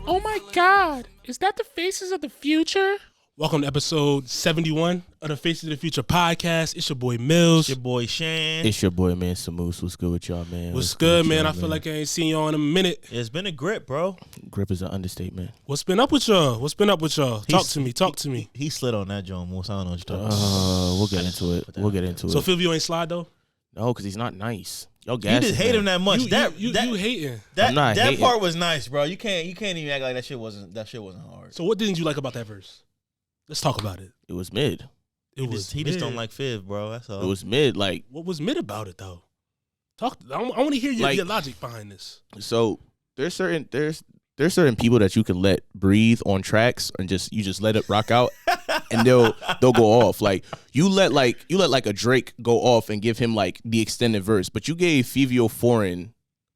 Oh my God, is that the Faces of the Future? Welcome to episode 71 of the Faces of the Future podcast. It's your boy Millz. It's your boy Shann. It's your boy, man, Simmons. What's good with y'all, man? What's good, man? I feel like I ain't seen y'all in a minute. It's been a grip, bro. Grip is an understatement. What's been up with y'all? Talk to me. He slid on that joint, Moose. I don't know what you're talking about. We'll get into it. We'll get into So it. Fulvio ain't slide though? No, because he's not nice. Yo, You gas just hate him that much. You hating. I'm not That hating. part was nice, bro. You can't even act like that shit wasn't hard. So what didn't you like about that verse? Let's talk about it. It was mid. He just don't like Fizz, bro. That's all. It was mid. Like, What was mid about it though? I want to hear your logic behind this. so there's certain people that you can let breathe on tracks and you just let it rock out and they'll go off. Like you let a Drake go off and give him like the extended verse, but you gave Fivio Foreign,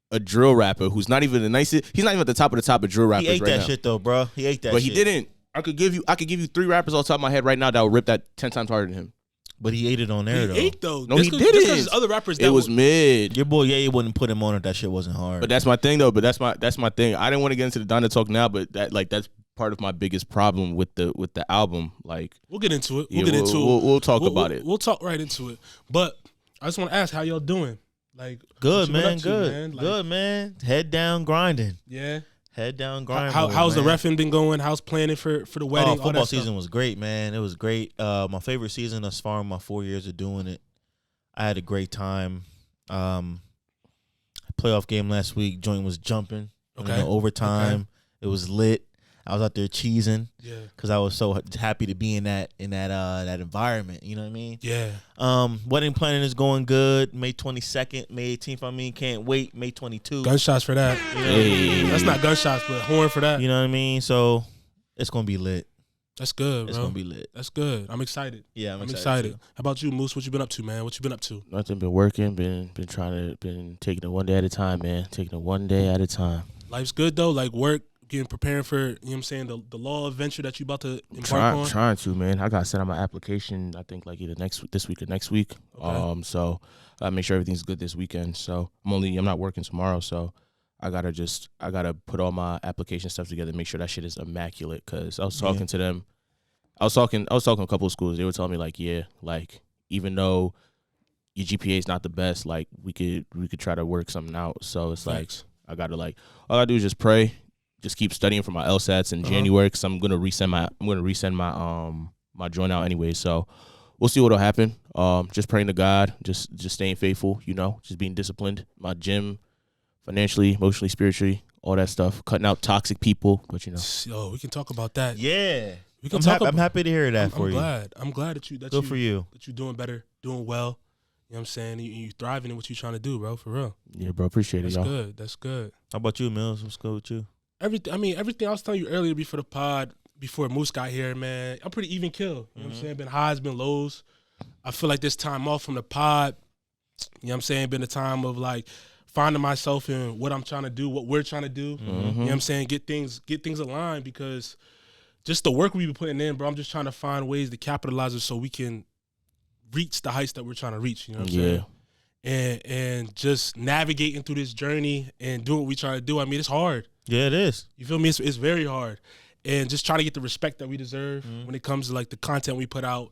a drill rapper who's not even the nicest. He's not even at the top of drill rappers He ate right that now. shit though, bro. He ate that But shit. he didn't. I could give you 3 rappers off the top of my head right now that will rip that 10 times harder than him. But he ate it on there, though. He ate though. No, he didn't. There's other rappers that It was mid. Your boy, yeah, he wouldn't put him on if that shit wasn't hard. But that's my thing though. But that's my thing. I didn't want to get into the Donda talk now, but that's part of my biggest problem with the album. Like, we'll get into it. We'll talk about it. We'll talk right into it. But I just want to ask how y'all doing. Like, good, what you been man. up to, Good. man? Like, Good, man. Head down grinding. Yeah. Head down grinding. How's the refing been going? How's planning for the wedding? Oh, football season was great, man. It was great. My favorite season thus far in my 4 years of doing it. I had a great time. Playoff game last week, joint was jumping. Okay. Overtime. Okay. It was lit. I was out there cheesing. Yeah. Because I was so happy to be in that environment. You know what I mean? Yeah. Wedding planning is going good. May 22nd, May 18th. Can't wait. May 22nd. Gunshots for that. You know? Hey. That's not gunshots, but horn for that. You know what I mean? So it's gonna be lit. That's good, bro. It's gonna be lit. That's good. I'm excited. Yeah, I'm excited. too. How about you, Moose? What you been up to, man? What you been up to? Nothing. Been working. Been taking it one day at a time, man. Taking it one day at a time. Life's good though. Like work, preparing for, you know what I'm saying, the law adventure that you about to embark on. Trying to, man. I got to set up my application. I think like either this week or next week. Okay. So I gotta make sure everything's good this weekend. So I'm not working tomorrow. So I gotta put all my application stuff together, make sure that shit is immaculate. Cause I was talking to them. I was talking to a couple of schools. They were telling me like, yeah, like even though your GPA is not the best, like we could try to work something out. So it's Thanks. like all I gotta do is just pray, just keep studying for my LSATs in January because I'm gonna resend my joint out anyway. So we'll see what'll happen. Just praying to God, just staying faithful, just being disciplined. My gym, financially, emotionally, spiritually, all that stuff. Cutting out toxic people, but Yo, we can talk about that. Yeah. We can talk. I'm happy to hear that for you. I'm glad that Good for you. That you're doing better, doing well. You know what I'm saying? You thriving in what you're trying to do, bro. For real. Yeah, bro. Appreciate it, y'all. That's good. How about you, Millz? What's good with you? Everything I was telling you earlier before the pod, before Moose got here, man, I'm pretty even kill. You know what I'm saying? Been highs, been lows. I feel like this time off from the pod, you know what I'm saying, been a time of like finding myself in what I'm trying to do, what we're trying to do. You know what I'm saying? Get things aligned because just the work we've been putting in, bro, I'm just trying to find ways to capitalize it so we can reach the heights that we're trying to reach. You know what I'm saying? And just navigating through this journey and doing what we try to do. I mean, it's hard. Yeah, it is. You feel me? It's very hard. And just trying to get the respect that we deserve when it comes to like the content we put out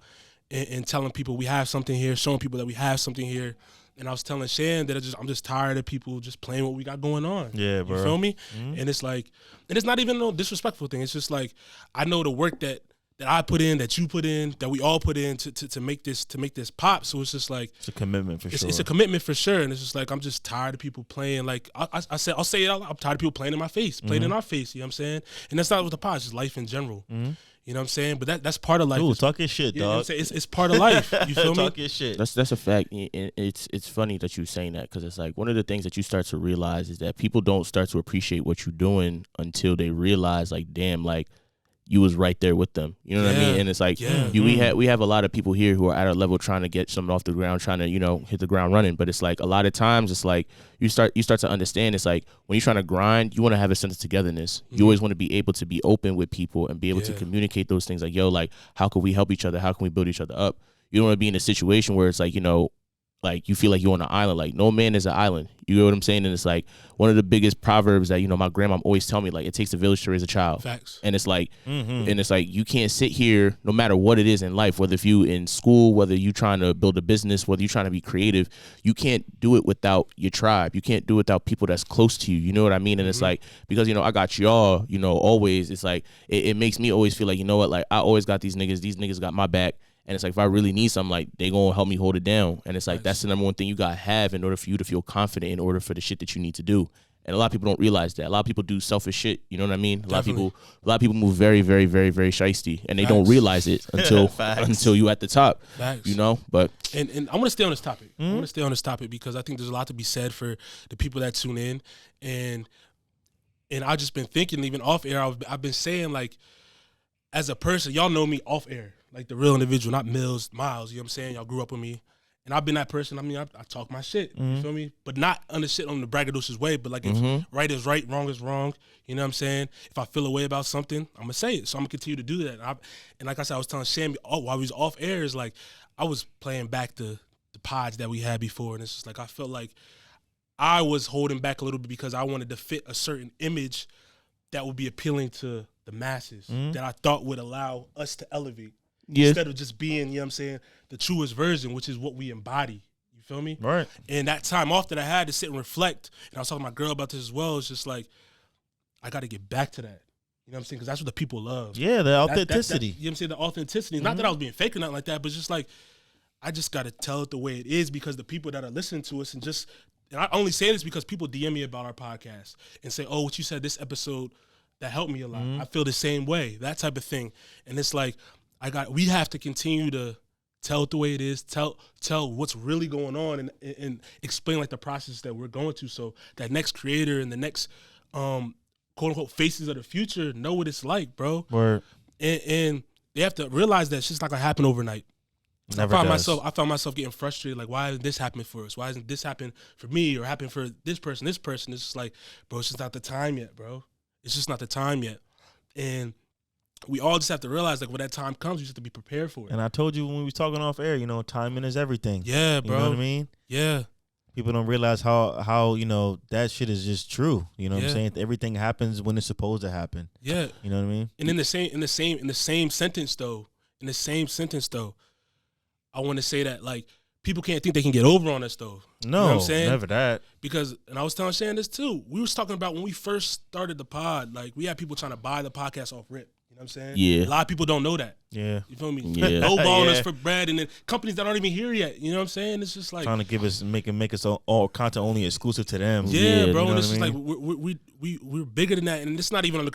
and telling people we have something here, showing people that we have something here. And I was telling Shann that I'm just tired of people just playing what we got going on. Yeah, bro. You feel me? And it's like, and it's not even no disrespectful thing. It's just like, I know the work that I put in, that you put in, that we all put in to make this pop. So it's just like It's a commitment for sure. It's a commitment for sure. And it's just like I'm just tired of people playing. Like I'll say it out loud. I'm tired of people playing in my face, playing in our face. You know what I'm saying? And that's not with the pod. It's just life in general. You know what I'm saying? But that's part of life. Dude, talk your shit, You know what I'm dog. saying? It's part of life. You feel me? Talk your shit. That's a fact. And it's funny that you're saying that because it's like one of the things that you start to realize is that people don't start to appreciate what you're doing until they realize like, damn, like you was right there with them. You know what I mean? And it's like we have a lot of people here who are at our level trying to get something off the ground, trying to, hit the ground running. But it's like a lot of times it's like you start to understand it's like when you're trying to grind, you want to have a sense of togetherness. You always want to be able to be open with people and be able to communicate those things like, yo, like how can we help each other? How can we build each other up? You don't want to be in a situation where it's like, like you feel like you're on an island. Like no man is an island. You know what I'm saying? And it's like one of the biggest proverbs that, you know, my grandma always tell me, like, it takes a village to raise a child. Facts. And it's like, you can't sit here, no matter what it is in life, whether if you in school, whether you trying to build a business, whether you trying to be creative, you can't do it without your tribe. You can't do it without people that's close to you. You know what I mean? And it's like, because, you know, I got y'all, you know, always, it's like, it makes me always feel like, you know what, like, I always got these niggas got my back. And it's like, if I really need something, like, they gonna help me hold it down. And it's like, that's the number one thing you gotta have in order for you to feel confident, in order for the shit that you need to do. And a lot of people don't realize that. A lot of people do selfish shit. You know what I mean? A lot of people move very, very, very, very shiesty, and they don't realize it until you at the top. Facts. You know, but and I want to stay on this topic. I want to stay on this topic because I think there's a lot to be said for the people that tune in, and I've just been thinking, even off air, I've been saying, like, as a person, y'all know me off air, like the real individual, not Millz, Miles. You know what I'm saying? Y'all grew up with me. And I've been that person. I mean, I talk my shit. You feel me? But not on the shit on the braggadocious way. But like, if right is right, wrong is wrong. You know what I'm saying? If I feel a way about something, I'm gonna say it. So I'm gonna continue to do that. And like I said, I was telling Shann while we was off air, is like I was playing back the pods that we had before, and it's just like I felt like I was holding back a little bit because I wanted to fit a certain image that would be appealing to the masses, that I thought would allow us to elevate. Instead of just being, you know what I'm saying, the truest version, which is what we embody. You feel me? Right. And that time off that I had to sit and reflect, and I was talking to my girl about this as well, it's just like, I got to get back to that. You know what I'm saying? Because that's what the people love. Yeah, the authenticity. You know what I'm saying? The authenticity. Not that I was being fake or nothing like that, but it's just like, I just got to tell it the way it is, because the people that are listening to us, and I only say this because people DM me about our podcast and say, oh, what you said this episode, that helped me a lot. I feel the same way, that type of thing. And it's like, we have to continue to tell it the way it is, tell what's really going on, and explain like the process that we're going to, so that next creator and the next quote unquote faces of the future know what it's like, bro. Word. And they have to realize that shit's not gonna happen overnight. I found myself getting frustrated, like, why isn't this happening for us? Why isn't this happening for me or happening for this person? It's just like, bro, it's just not the time yet, bro. It's just not the time yet. And we all just have to realize, like, when that time comes, we just have to be prepared for it. And I told you when we was talking off air, you know, timing is everything. Yeah, bro. You know what I mean? Yeah. People don't realize how you know, that shit is just true. You know what I'm saying? Everything happens when it's supposed to happen. Yeah. You know what I mean? And in the same sentence though, I want to say that, like, people can't think they can get over on us though. No, you know what I'm saying? Never that. Because, and I was telling Shann this too, we was talking about when we first started the pod, like, we had people trying to buy the podcast off rip. You know what I'm saying? Yeah. A lot of people don't know that. Yeah. You feel me? Yeah. No balling us for bread, and then companies that aren't even here yet. You know what I'm saying? It's just like trying to give us make us all content only exclusive to them. Yeah, bro. You know And it's just what I like we're bigger than that, and it's not even on the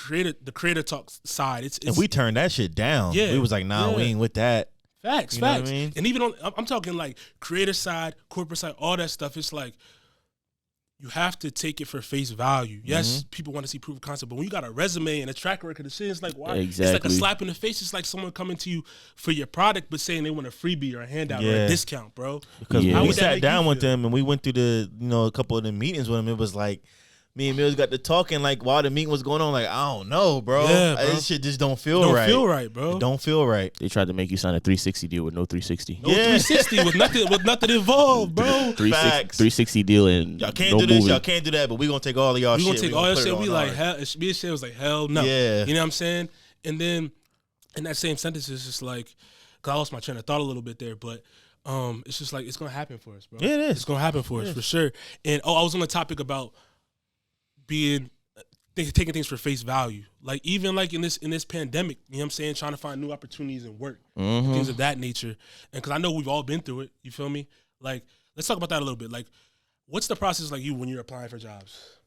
creator talk side. It's and we turned that shit down. Yeah. We was like, nah, we ain't with that. Facts. You know what I mean? And even I'm talking like creator side, corporate side, all that stuff. It's like, you have to take it for face value. Yes, people want to see proof of concept, but when you got a resume and a track record, it's like, why? Exactly. It's like a slap in the face. It's like someone coming to you for your product, but saying they want a freebie or a handout or a discount, bro. Because Yeah. when we sat down with them and we went through a couple of the meetings with them, it was like, me and Millz got to talking, like, while the meeting was going on, like, I don't know, bro. Yeah, bro. This shit just don't feel right. Don't feel right, bro. It don't feel right. They tried to make you sign a 360 deal with no 360. No 360 with nothing involved, bro. 360 deal and y'all can't no do this, moving. y'all can't do that, but we gonna take all of y'all shit. We gonna take all your shit. We like, ours. hell. Me and Shann was like, hell no. Yeah. You know what I'm saying? And then in that same sentence, it's just like, cause I lost my train of thought a little bit there, but it's just like, it's gonna happen for us, bro. Yeah, it is. It's gonna happen for us for sure. And I was on the topic about being taking things for face value, like even like in this pandemic, you know what I'm saying, trying to find new opportunities in work, things of that nature. And because I know we've all been through it, you feel me? Like, let's talk about that a little bit. Like, what's the process like you when you're applying for jobs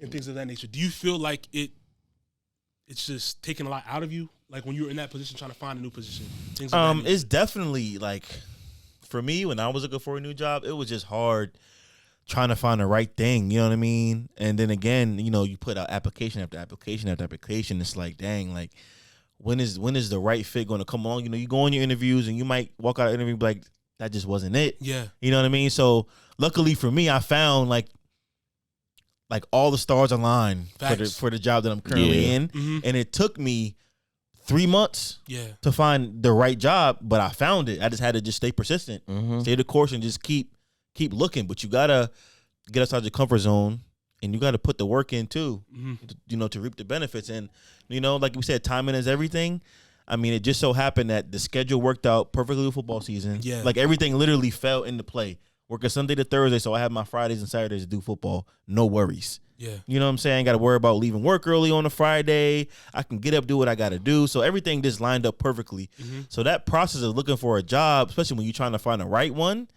and things of that nature? Do you feel like it's just taking a lot out of you, like when you're in that position trying to find a new position? Things of that nature? It's definitely like, for me, when I was looking for a new job, it was just hard trying to find the right thing, you know what I mean? And then again, you know, you put out application after application after application. It's like, dang, like, when is the right fit going to come along? You know, you go on your interviews and you might walk out of the interview like, that just wasn't it. Yeah. You know what I mean? So luckily for me, I found like all the stars aligned for the job that I'm currently in. Mm-hmm. And it took me 3 months to find the right job, but I found it. I just had to just stay persistent, stay the course, and just keep keep looking, but you gotta get outside your comfort zone, and you gotta put the work in too, to reap the benefits. And like we said, timing is everything. I mean, it just so happened that the schedule worked out perfectly with football season. Yeah. Like everything literally fell into play. Working Sunday to Thursday, so I have my Fridays and Saturdays to do football. No worries. Yeah. You know what I'm saying? I ain't got to worry about leaving work early on a Friday. I can get up, do what I got to do. So everything just lined up perfectly. So that process of looking for a job, especially when you're trying to find the right one,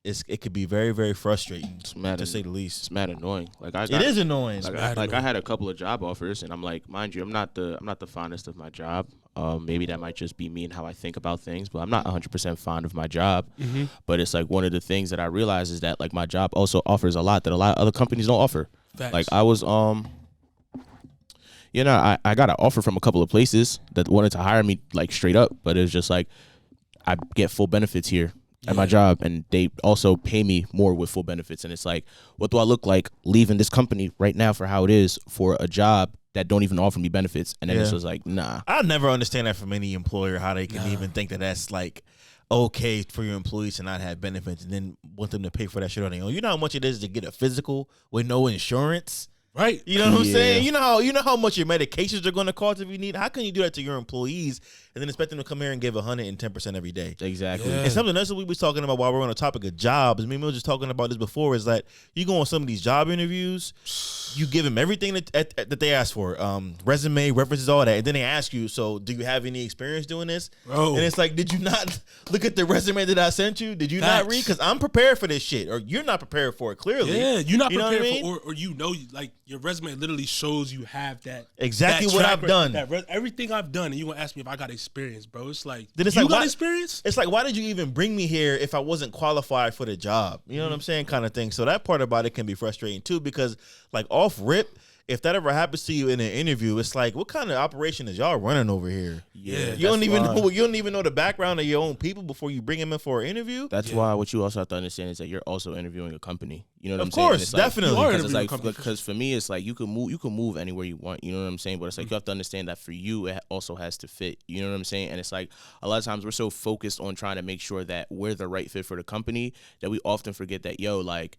it could be very, very frustrating, to say the least. It's mad annoying. It is annoying. I had a couple of job offers, and I'm like, mind you, I'm not the fondest of my job. Maybe that might just be me and how I think about things, but I'm not 100% fond of my job. But it's like one of the things that I realize is that like my job also offers a lot that a lot of other companies don't offer. Facts. Like I was I got an offer from a couple of places that wanted to hire me like straight up, but it was just like I get full benefits here at my job, and they also pay me more with full benefits. And it's like, what do I look like leaving this company right now for how it is for a job that don't even offer me benefits? And then it's just like, nah. I never understand that from any employer, how they can even think that that's like okay for your employees to not have benefits and then want them to pay for that shit on their own. You know how much it is to get a physical with no insurance? Right. You know what I'm saying? You know how much your medications are going to cost if you need. How can you do that to your employees and then expect them to come here and give 110% every day? Exactly. And something else that we was talking about while we're on the topic of jobs, we were just talking about this before, is that you go on some of these job interviews, you give them everything that they ask for, resume, references, all that, and then they ask you, so do you have any experience doing this? Bro. And it's like, did you not look at the resume that I sent you? Did you not read? Because I'm prepared for this shit, or you're not prepared for it, clearly. Yeah, you're not prepared what I mean? for, or like your resume literally shows you have that. Exactly that what track I've done. Everything I've done, and you gonna ask me if I got experience, bro. It's like, then it's you like, got why, experience? It's like, why did you even bring me here if I wasn't qualified for the job? You know what I'm saying? Kind of thing. So that part about it can be frustrating too, because like off rip, if that ever happens to you in an interview, it's like, what kind of operation is y'all running over here? Yeah, you don't even know the background of your own people before you bring them in for an interview. That's why what you also have to understand is that you're also interviewing a company. You know what I'm of saying? course, definitely. Because for me, it's like you can move anywhere you want. You know what I'm saying? But it's like you have to understand that for you, it also has to fit. You know what I'm saying? And it's like a lot of times we're so focused on trying to make sure that we're the right fit for the company that we often forget that, like,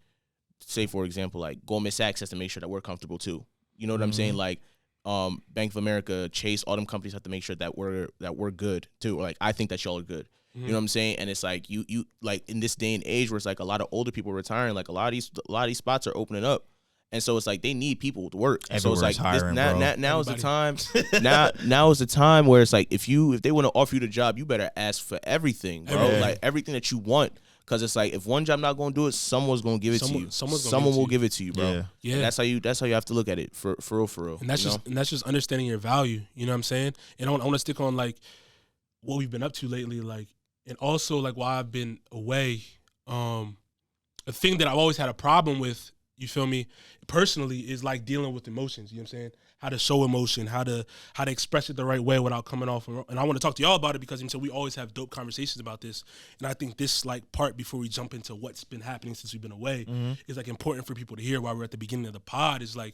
say for example, like Goldman Sachs has to make sure that we're comfortable too. You know what I'm saying? Like, Bank of America, Chase, all them companies have to make sure that we're good too. Or like, I think that y'all are good. You know what I'm saying? And it's like you like in this day and age where it's like a lot of older people retiring, like a lot of these spots are opening up. And so it's like they need people to work. And so it's like hiring, now is the time. now is the time where it's like if they want to offer you the job, you better ask for everything, bro. Yeah. Like everything that you want. Because it's like if one job not going to do it, someone's going to give it to you. Someone will give it to you, bro. Yeah. And that's how you have to look at it for real. And that's just understanding your value. You know what I'm saying? And I want to stick on like what we've been up to lately, like, and also like while I've been away. A thing that I've always had a problem with, you feel me, personally, is like dealing with emotions. You know what I'm saying? How to show emotion, how to express it the right way without coming off. And I want to talk to y'all about it because we always have dope conversations about this. And I think this like part before we jump into what's been happening since we've been away is like important for people to hear while we're at the beginning of the pod. Is like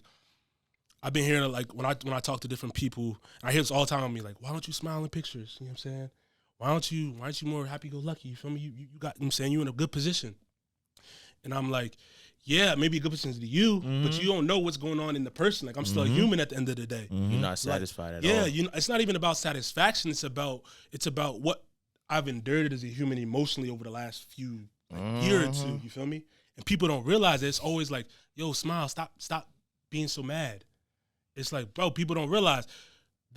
I've been hearing like when I talk to different people, and I hear this all the time on me, like, why don't you smile in pictures? You know what I'm saying? Why aren't you more happy go lucky? You feel me? You got, you know what I'm saying, you're in a good position. And I'm like, yeah, maybe a good position to you, but you don't know what's going on in the person. Like, I'm still a human at the end of the day. You're not satisfied at all. Yeah, it's not even about satisfaction. It's about what I've endured as a human emotionally over the last few year or two. You feel me? And people don't realize it. It's always like, yo, smile, stop being so mad. It's like, bro, people don't realize.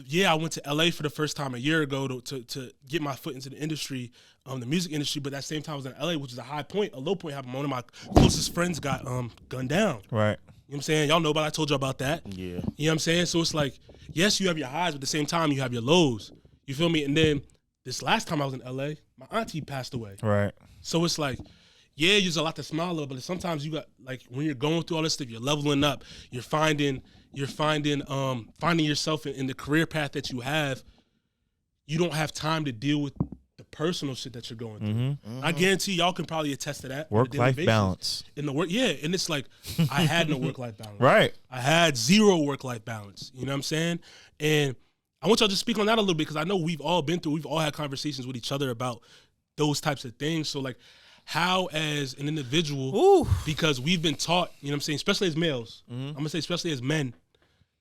Yeah, I went to LA for the first time a year ago to get my foot into the industry, the music industry. But at the same time, I was in LA, which is a high point. A low point happened. One of my closest friends got gunned down. Right. You know what I'm saying? Y'all know about it. I told you about that. Yeah. You know what I'm saying? So it's like, yes, you have your highs, but at the same time, you have your lows. You feel me? And then this last time I was in LA, my auntie passed away. Right. So it's like, yeah, there's a lot to smile about, but sometimes you got, like, when you're going through all this stuff, you're leveling up, you're finding yourself in the career path that you have. You don't have time to deal with the personal shit that you're going through. I guarantee y'all can probably attest to that. Work-life balance. In the work, yeah, and it's like I had no work-life balance. Right. I had zero work-life balance. You know what I'm saying? And I want y'all to speak on that a little bit because I know we've all had conversations with each other about those types of things. So like, how as an individual, Ooh. because we've been taught, you know what I'm saying, especially as males, I'm gonna say especially as men,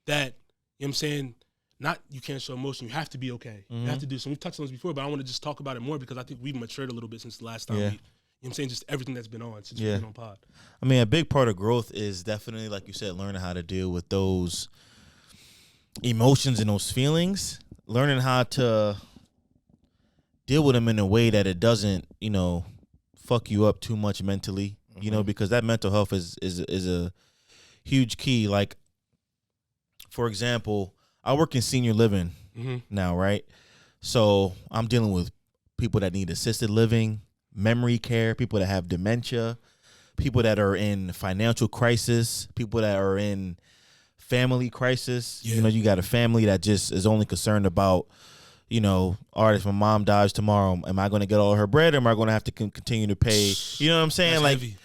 that, you know what I'm saying, not you can't show emotion, you have to be okay. You have to do so. We've touched on this before, but I want to just talk about it more because I think we've matured a little bit since the last time we, you know what I'm saying, just everything that's been on since we've been on pod. I mean, a big part of growth is definitely, like you said, learning how to deal with those emotions and those feelings, learning how to deal with them in a way that it doesn't, you know, fuck you up too much mentally, you know, because that mental health is a huge key. Like, for example, I work in senior living now, right? So I'm dealing with people that need assisted living, memory care, people that have dementia, people that are in financial crisis, people that are in family crisis. You know, you got a family that just is only concerned about, you know, all right, if my mom dies tomorrow, am I going to get all her bread or am I going to have to continue to pay? You know what I'm saying?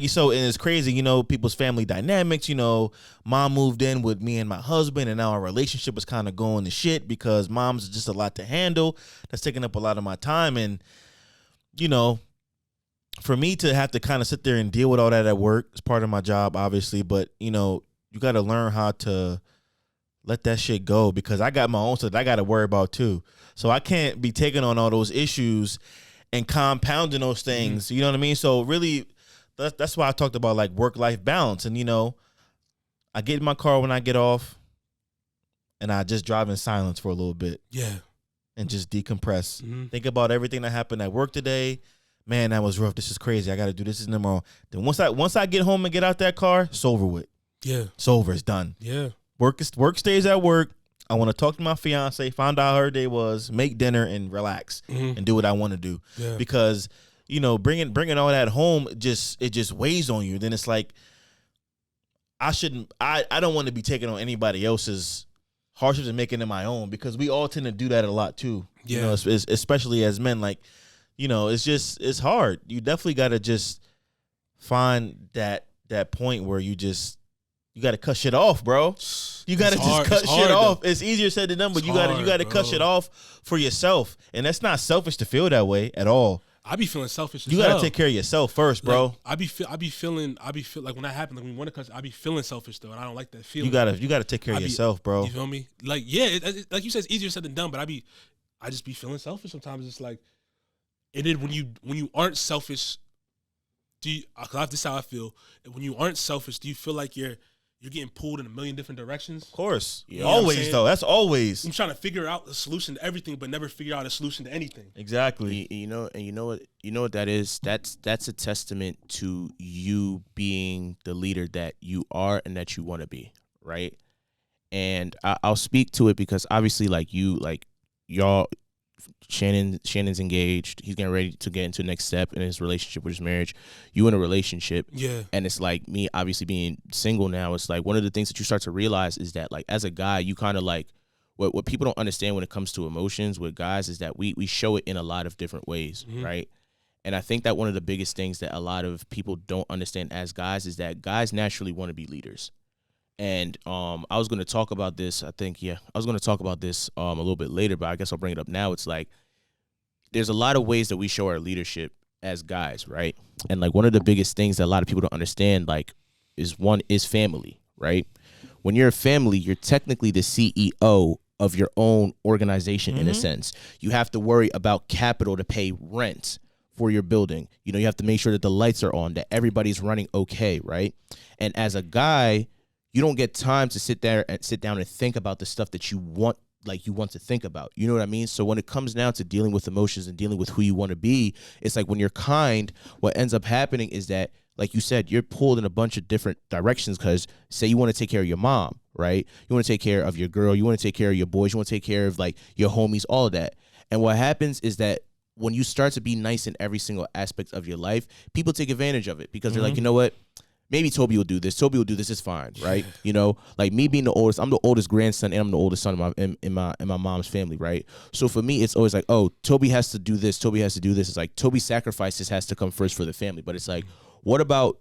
So, and it's crazy, you know, people's family dynamics, you know, mom moved in with me and my husband and now our relationship is kind of going to shit because mom's just a lot to handle. That's taking up a lot of my time. And, you know, for me to have to kind of sit there and deal with all that at work is part of my job, obviously. But, you know, you got to learn how to let that shit go because I got my own stuff that I got to worry about too. So I can't be taking on all those issues and compounding those things. You know what I mean? So really, that's why I talked about like work-life balance. And, you know, I get in my car when I get off and I just drive in silence for a little bit. Yeah. And just decompress. Think about everything that happened at work today. Man, that was rough. This is crazy. I got to do this tomorrow. Then once I get home and get out that car, it's over with. Yeah. It's over. It's done. Yeah. Work stays at work. I want to talk to my fiance, find out how her day was, make dinner, and relax and do what I want to do. Yeah. Because, you know, bringing all that home, it just weighs on you. Then it's like, I don't want to be taking on anybody else's hardships and making it my own because we all tend to do that a lot too. Yeah. You know, especially as men, like, you know, it's hard. You definitely got to just find that point where you got to cut shit off, bro. You got to just cut shit off. It's easier said than done, but you got to cut shit off for yourself. And that's not selfish to feel that way at all. I be feeling selfish as You got to take care of yourself first, bro. Like, I be feeling like when that happens, like when we want to cut, I be feeling selfish though, and I don't like that feeling. You got to take care of yourself, bro. You feel me? Like, yeah, like you said, it's easier said than done, but I just be feeling selfish sometimes. It's like, and then when you aren't selfish, this is how I feel. When you aren't selfish, do you feel like you're getting pulled in a million different directions? Of course. Yeah. Always, though. That's always. I'm trying to figure out a solution to everything, but never figure out a solution to anything. Exactly. You know what that is? That's a testament to you being the leader that you are and that you want to be, right? And I'll speak to it because obviously, y'all, Shannon's engaged. He's getting ready to get into the next step in his relationship with his marriage. You in a relationship. Yeah. And it's like me obviously being single now. It's like one of the things that you start to realize is that like as a guy, you kind of like what people don't understand when it comes to emotions with guys is that we show it in a lot of different ways, right? And I think that one of the biggest things that a lot of people don't understand as guys is that guys naturally want to be leaders. And I was going to talk about this, I was going to talk about this a little bit later, but I guess I'll bring it up now. It's like there's a lot of ways that we show our leadership as guys, right? And like one of the biggest things that a lot of people don't understand like is family, right? When you're a family, you're technically the CEO of your own organization in a sense. You have to worry about capital to pay rent for your building. You know, you have to make sure that the lights are on, that everybody's running okay, right? And as a guy, you don't get time to sit down and think about the stuff that you want to think about. You know what I mean? So when it comes down to dealing with emotions and dealing with who you want to be, it's like when you're kind, what ends up happening is that, like you said, you're pulled in a bunch of different directions because say you want to take care of your mom, right? You want to take care of your girl. You want to take care of your boys. You want to take care of like your homies, all of that. And what happens is that when you start to be nice in every single aspect of your life, people take advantage of it because they're like, you know what? Maybe Toby will do this. Toby will do this. It's fine, right? You know, like me being the oldest, I'm the oldest grandson and I'm the oldest son in my mom's family, right? So for me, it's always like, oh, Toby has to do this. Toby has to do this. It's like Toby's sacrifices has to come first for the family. But it's like, what about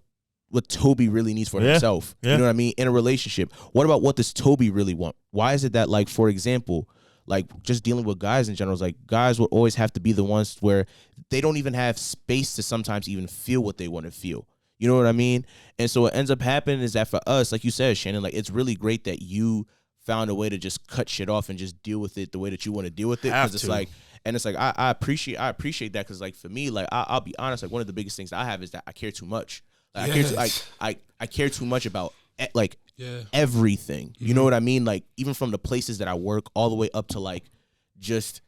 what Toby really needs for himself? You know what I mean? In a relationship, what about what does Toby really want? Why is it that, like, for example, like just dealing with guys in general is like guys will always have to be the ones where they don't even have space to sometimes even feel what they want to feel. You know what I mean? And so what ends up happening is that for us, like you said, Shannon, like it's really great that you found a way to just cut shit off and just deal with it the way that you want to deal with it. Because it's like, and it's like I appreciate that because like for me, like I'll be honest, like one of the biggest things I have is that I care too much. Like, I care too much about like everything. You know what I mean? Like even from the places that I work all the way up to like just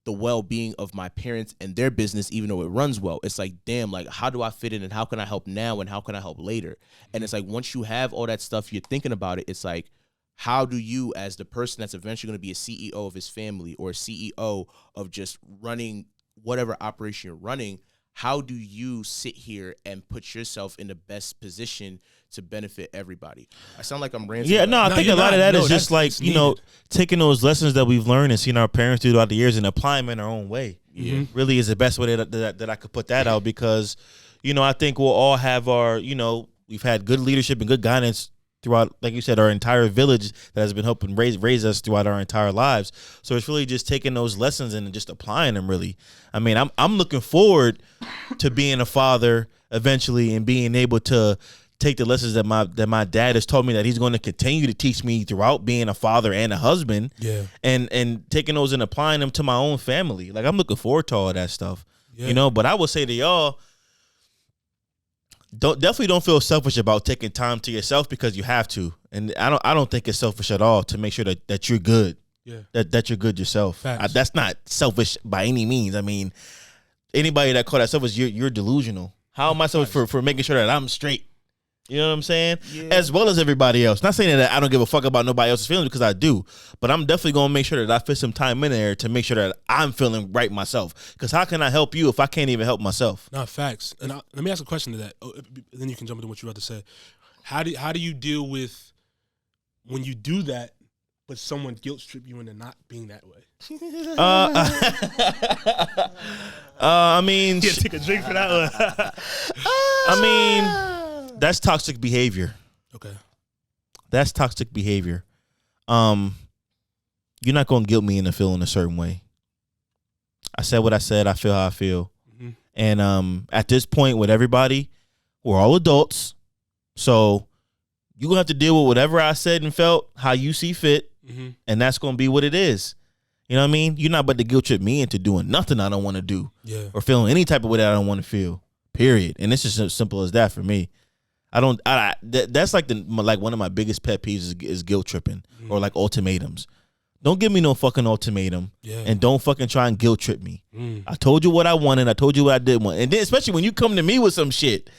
the well-being of my parents and their business, even though it runs well. It's like, damn, like how do I fit in and how can I help now and how can I help later? And it's like once you have all that stuff, you're thinking about it, it's like, how do you, as the person that's eventually going to be a CEO of his family or a CEO of just running whatever operation you're running, how do you sit here and put yourself in the best position to benefit everybody? I sound like I'm ranting. Yeah, no, I think a lot of that is just like, you know, taking those lessons that we've learned and seen our parents do throughout the years and applying them in our own way. Really is the best way that I could put that out because, you know, I think we'll all have our, you know, we've had good leadership and good guidance throughout, like you said, our entire village that has been helping raise us throughout our entire lives. So it's really just taking those lessons and just applying them. Really, I mean, I'm looking forward to being a father eventually and being able to take the lessons that my dad has taught me that he's going to continue to teach me throughout being a father and a husband. Yeah, and taking those and applying them to my own family. Like I'm looking forward to all that stuff. You know, but I would say to y'all, definitely don't feel selfish about taking time to yourself because you have to, and I don't think it's selfish at all to make sure that you're good. Yeah, that you're good yourself. That's not selfish by any means. I mean, anybody that call that selfish, you're delusional. How am I selfish for making sure that I'm straight? You know what I'm saying? Yeah. As well as everybody else. Not saying that I don't give a fuck about nobody else's feelings because I do, but I'm definitely going to make sure that I fit some time in there to make sure that I'm feeling right myself. Because how can I help you if I can't even help myself? No, facts. And let me ask a question to that. Then you can jump into what you're about to say. How do you deal with when you do that, but someone guilt trip you into not being that way? I mean, yeah, take a drink for that one. I mean, that's toxic behavior. Okay. That's toxic behavior. You're not going to guilt me into feeling a certain way. I said what I said. I feel how I feel. Mm-hmm. And at this point with everybody, we're all adults. So you're going to have to deal with whatever I said and felt, how you see fit. Mm-hmm. And that's going to be what it is. You know what I mean? You're not about to guilt trip me into doing nothing I don't want to do. Yeah. Or feeling any type of way that I don't want to feel. Period. And it's just as simple as that for me. That's like one of my biggest pet peeves is guilt tripping or like ultimatums. Don't give me no fucking ultimatum and don't fucking try and guilt trip me. I told you what I wanted. I told you what I didn't want. And then especially when you come to me with some shit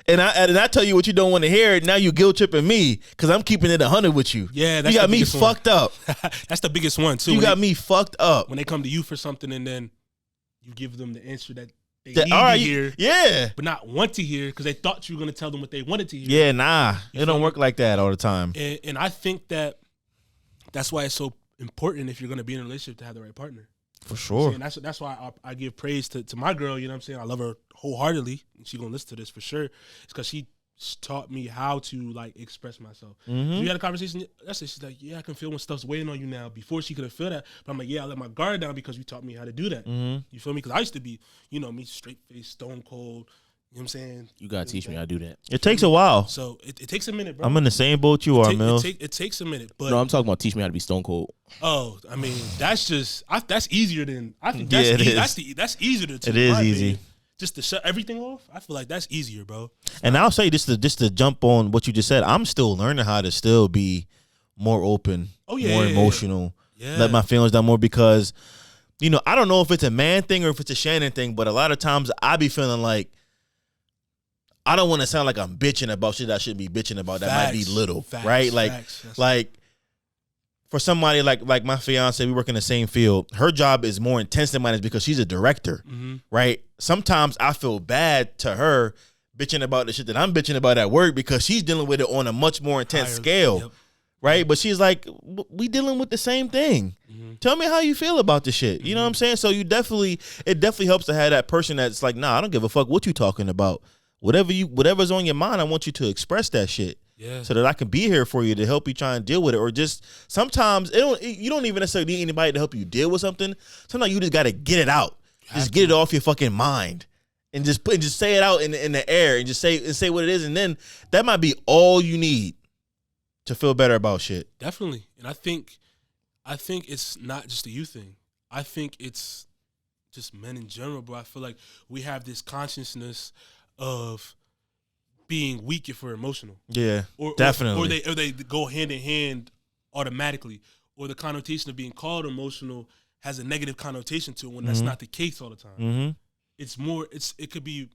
and I tell you what you don't want to hear, now you guilt tripping me because I'm keeping it 100 with you. Yeah, that's you got me fucked up. That's the biggest one too. You got me fucked up. When they come to you for something and then you give them the answer that they need to hear, yeah, but not want to hear because they thought you were going to tell them what they wanted to hear. Yeah, nah, it don't work like that all the time. And I think that's why it's so important if you're going to be in a relationship to have the right partner. For sure. And that's why I give praise to my girl. You know what I'm saying? I love her wholeheartedly. And she's going to listen to this for sure. It's because she taught me how to like express myself. Mm-hmm. We had a conversation. That's it. She's like, yeah, I can feel when stuff's waiting on you now. Before she couldn't feel that, but I'm like, yeah, I let my guard down because you taught me how to do that. Mm-hmm. You feel me? Because I used to be, you know, me straight face, stone cold. You know what I'm saying? You gotta teach me how to do that. It takes a while. So it takes a minute, bro. I'm in the same boat you are, Millz. It takes a minute, but no, I'm talking about teach me how to be stone cold. Oh, I mean, that's easier than I think. That's easier to. It is easy. Opinion. Just to shut everything off, I feel like that's easier, bro. And I'll say just to jump on what you just said, I'm still learning how to still be more open, more emotional, let my feelings down more because, you know, I don't know if it's a man thing or if it's a Shannon thing, but a lot of times I be feeling like I don't want to sound like I'm bitching about shit I shouldn't be bitching about. That might be little, right? Like for somebody like my fiance, we work in the same field. Her job is more intense than mine is because she's a director, right? Sometimes I feel bad to her bitching about the shit that I'm bitching about at work because she's dealing with it on a much more intense scale, right? But she's like, we dealing with the same thing. Tell me how you feel about the shit. You know what I'm saying? So it definitely helps to have that person that's like, nah, I don't give a fuck what you talking about. Whatever's on your mind, I want you to express that shit. Yeah. So that I can be here for you to help you try and deal with it. Or just sometimes you don't even necessarily need anybody to help you deal with something. Sometimes you just got to get it out. Just get it off your fucking mind. And just say it out in the air and just say what it is. And then that might be all you need to feel better about shit. Definitely. And I think it's not just a youth thing. I think it's just men in general, bro. I feel like we have this consciousness of being weak if we're emotional. Yeah, definitely. Or they go hand in hand automatically. Or the connotation of being called emotional has a negative connotation to it when that's not the case all the time. Mm-hmm. It could be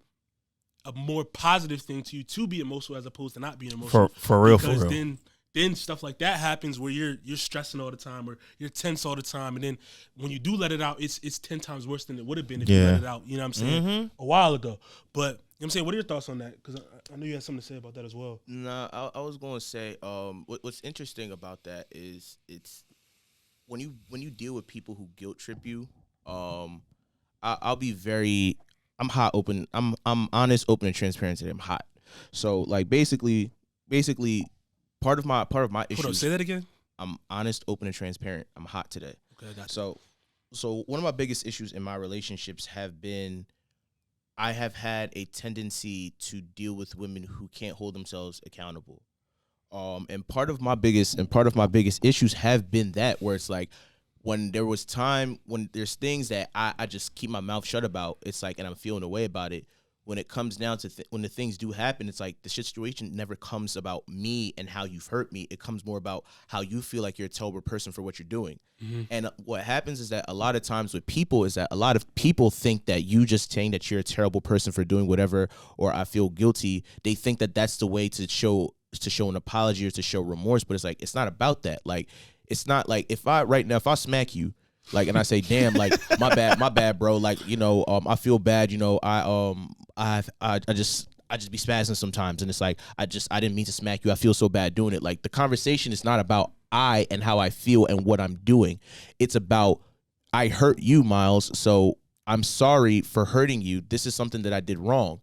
a more positive thing to you to be emotional as opposed to not being emotional. For real. Because then stuff like that happens where you're stressing all the time or you're tense all the time, and then when you do let it out, it's 10 times worse than it would have been if you let it out. You know what I'm saying? A while ago. But you know what I'm saying, what are your thoughts on that? Because I know you had something to say about that as well. Nah, I was going to say, what's interesting about that is it's when you deal with people who guilt trip you. I'll be I'm hot, open. I'm honest, open, and transparent today. I'm hot. So like basically, part of my issue. Hold on, say that again. I'm honest, open, and transparent. I'm hot today. Okay, I got you. So one of my biggest issues in my relationships have been I have had a tendency to deal with women who can't hold themselves accountable. And part of my biggest issues have been that where it's like when there's things that I just keep my mouth shut about, it's like, and I'm feeling a way about it. When it comes down to when the things do happen, it's like the situation never comes about me and how you've hurt me. It comes more about how you feel like you're a terrible person for what you're doing. Mm-hmm. And what happens is that a lot of times with people is that a lot of people think that you just saying that you're a terrible person for doing whatever, or I feel guilty. They think that that's the way to show an apology or to show remorse. But it's like, it's not about that. Like, it's not like if I smack you, like, and I say, damn, like, my bad, bro. Like, you know, I feel bad. You know, I just be spazzing sometimes. And it's like, I didn't mean to smack you. I feel so bad doing it. Like, the conversation is not about I and how I feel and what I'm doing. It's about, I hurt you, Miles. So I'm sorry for hurting you. This is something that I did wrong.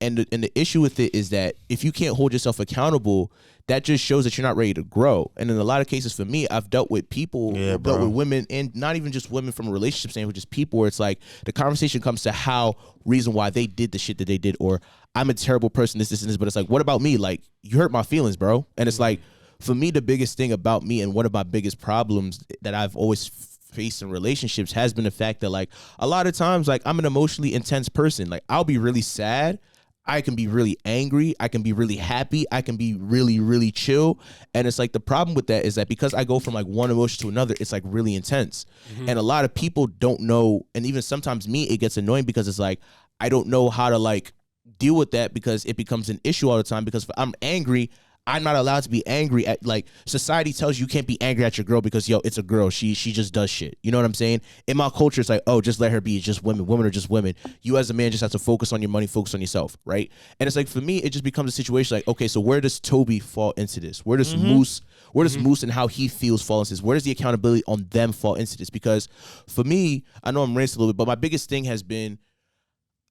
And the issue with it is that if you can't hold yourself accountable, that just shows that you're not ready to grow. And in a lot of cases for me, I've dealt with people, dealt with women, and not even just women from a relationship standpoint, just people where it's like the conversation comes to reason why they did the shit that they did, or I'm a terrible person, this, and this. But it's like, what about me? Like, you hurt my feelings, bro. And it's like, for me, the biggest thing about me and one of my biggest problems that I've always faced in relationships has been the fact that, like, a lot of times, like, I'm an emotionally intense person. Like, I'll be really sad. I can be really angry. I can be really happy. I can be really, really chill. And it's like the problem with that is that because I go from like one emotion to another, it's like really intense. Mm-hmm. And a lot of people don't know. And even sometimes me, it gets annoying because it's like, I don't know how to like deal with that because it becomes an issue all the time. Because if I'm angry, I'm not allowed to be angry at, like, society tells you can't be angry at your girl because, yo, it's a girl. She just does shit. You know what I'm saying? In my culture, it's like, oh, just let her be. It's just women. Women are just women. You as a man just have to focus on your money, focus on yourself, right? And it's like, for me, it just becomes a situation like, okay, so where does Toby fall into this? Where does Moose and how he feels fall into this? Where does the accountability on them fall into this? Because for me, I know I'm racing a little bit, but my biggest thing has been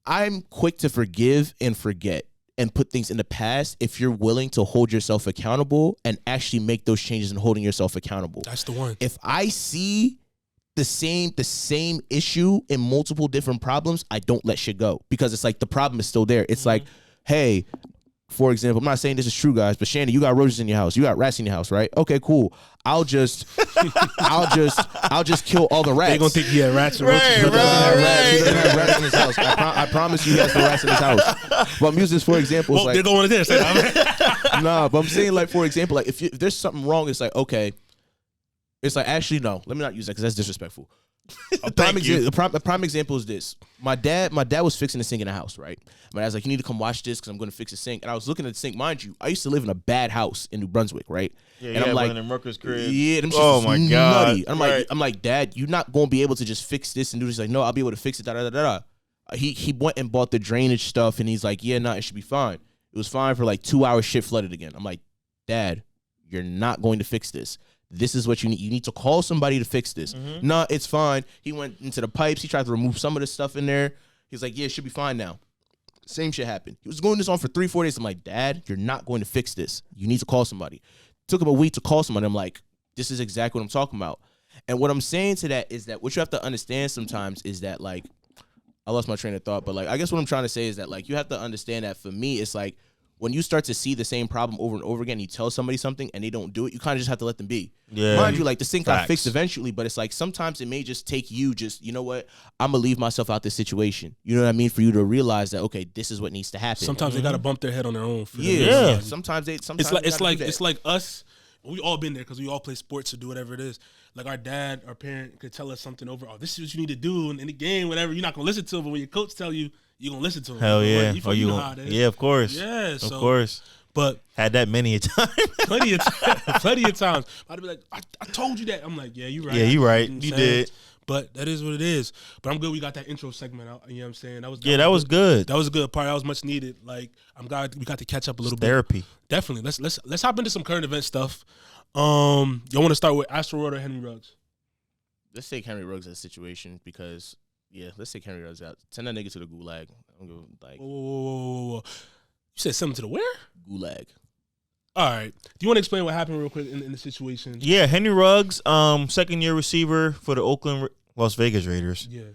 I'm quick to forgive and forget and put things in the past if you're willing to hold yourself accountable and actually make those changes in holding yourself accountable. That's the one. If I see the same issue in multiple different problems, I don't let shit go because it's like the problem is still there. It's like, hey, for example, I'm not saying this is true, guys, but Shannon, you got roaches in your house. You got rats in your house, right? Okay, cool. I'll just kill all the rats. They're gonna think he had rats and roaches. He doesn't have rats in his house. I promise you he has no rats in his house. But I'm using this for example. Well, like, they're going to this. Nah, but I'm saying, like, for example, like if there's something wrong, it's like, okay. It's like, actually, no. Let me not use that because that's disrespectful. A prime example is this. My dad was fixing the sink in the house, right? My dad's like, you need to come watch this because I'm going to fix the sink. And I was looking at the sink. Mind you, I used to live in a bad house in New Brunswick, right? Yeah, and I'm like, one in Rucker's crib. Yeah, them shit my nutty. God. I'm like, Dad, you're not going to be able to just fix this and do this. He's like, no, I'll be able to fix it. He went and bought the drainage stuff, and he's like, yeah, no, it should be fine. It was fine for like 2 hours. Shit flooded again. I'm like, Dad, you're not going to fix this. This is what you need. You need to call somebody to fix this. Mm-hmm. Nah, it's fine. He went into the pipes. He tried to remove some of the stuff in there. He's like, yeah, it should be fine now. Same shit happened. He was going this on for 3-4 days. I'm like, Dad, you're not going to fix this. You need to call somebody. Took him a week to call somebody. I'm like, this is exactly what I'm talking about. And what I'm saying to that is that what you have to understand sometimes is that, like, I lost my train of thought, but, like, I guess what I'm trying to say is that, like, you have to understand that for me, it's like when you start to see the same problem over and over again, you tell somebody something and they don't do it, you kind of just have to let them be. Yeah. Mind you, like, this thing got Facts. fixed eventually, but it's like sometimes it may just take you you know what, I'm going to leave myself out this situation. You know what I mean? For you to realize that, okay, this is what needs to happen. Sometimes they got to bump their head on their own. Yeah. Sometimes it's like us. We all been there because we all play sports or do whatever it is. Like our dad, our parent could tell us something over. Oh, this is what you need to do in the game, whatever. You're not gonna listen to him, but when your coach tell you, you're gonna listen to him. Hell yeah. You know how it is. Yeah, of course. Yeah, of course. But had that many a time. plenty of times. I'd be like, I told you that. I'm like, yeah, you right. Yeah, you right. You You did. But that is what it is. But I'm glad we got that intro segment out. You know what I'm saying? That was good. That was a good part. That was much needed. Like, I'm glad we got to catch up a little bit. Therapy. Definitely. Let's hop into some current event stuff. Y'all want to start with Astroworld or Henry Ruggs? Let's take Henry Ruggs as a situation because, yeah, let's take Henry Ruggs out. Send that nigga to the gulag. I'm going like, Whoa. You said something to the where? Gulag. All right. Do you want to explain what happened real quick in the situation? Yeah, Henry Ruggs, second-year receiver for the Oakland Las Vegas Raiders. Yeah.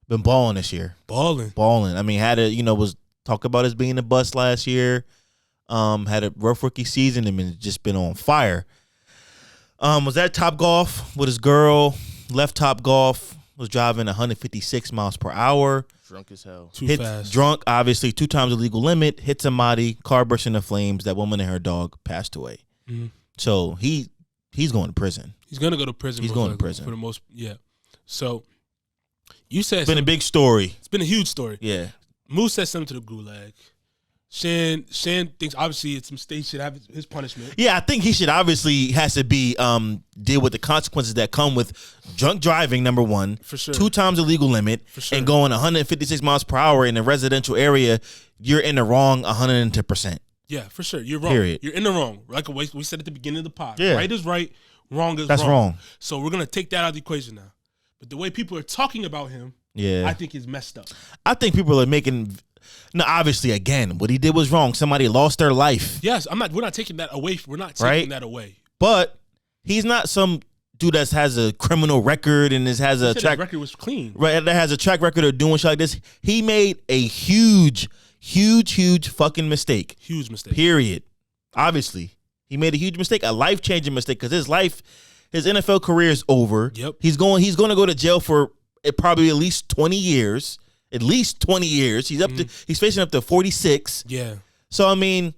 Been balling this year. Balling. I mean, was talked about as being a bust last year. Had a rough rookie season and just been on fire. Was at Top Golf with his girl, left Top Golf, was driving 156 miles per hour. Drunk as hell. Too fast. Drunk, obviously, 2 times the legal limit, hit somebody, car burst into flames, that woman and her dog passed away. Mm-hmm. So he's going to prison. He's going to go to prison. He's going to prison. For the most, yeah. So you said it's been a big story. It's been a huge story. Yeah. Moose said something to the gulag. Shann thinks obviously it's some state should have his punishment. Yeah, I think he should obviously has to be deal with the consequences that come with drunk driving, number one. For sure. 2 times the legal limit. For sure. And going 156 miles per hour in a residential area, you're in the wrong 110%. Yeah, for sure. You're wrong. Period. You're in the wrong. Like we said at the beginning of the pod. Yeah. Right is right, wrong is That's wrong. So we're gonna take that out of the equation now. But the way people are talking about him, Yeah. I think is messed up. I think people are making. No, obviously, again, what he did was wrong. Somebody lost their life. Yes, we're not taking that away. We're not taking that away. But he's not some dude that has a criminal record and has a track record was clean. Right, that has a track record of doing shit like this. He made a huge fucking mistake. Huge mistake. Period. Obviously, he made a huge mistake, a life-changing mistake, because his NFL career is over. Yep. He's going to go to jail for probably at least 20 years. At least 20 years. He's facing up to 46. Yeah. So, I mean,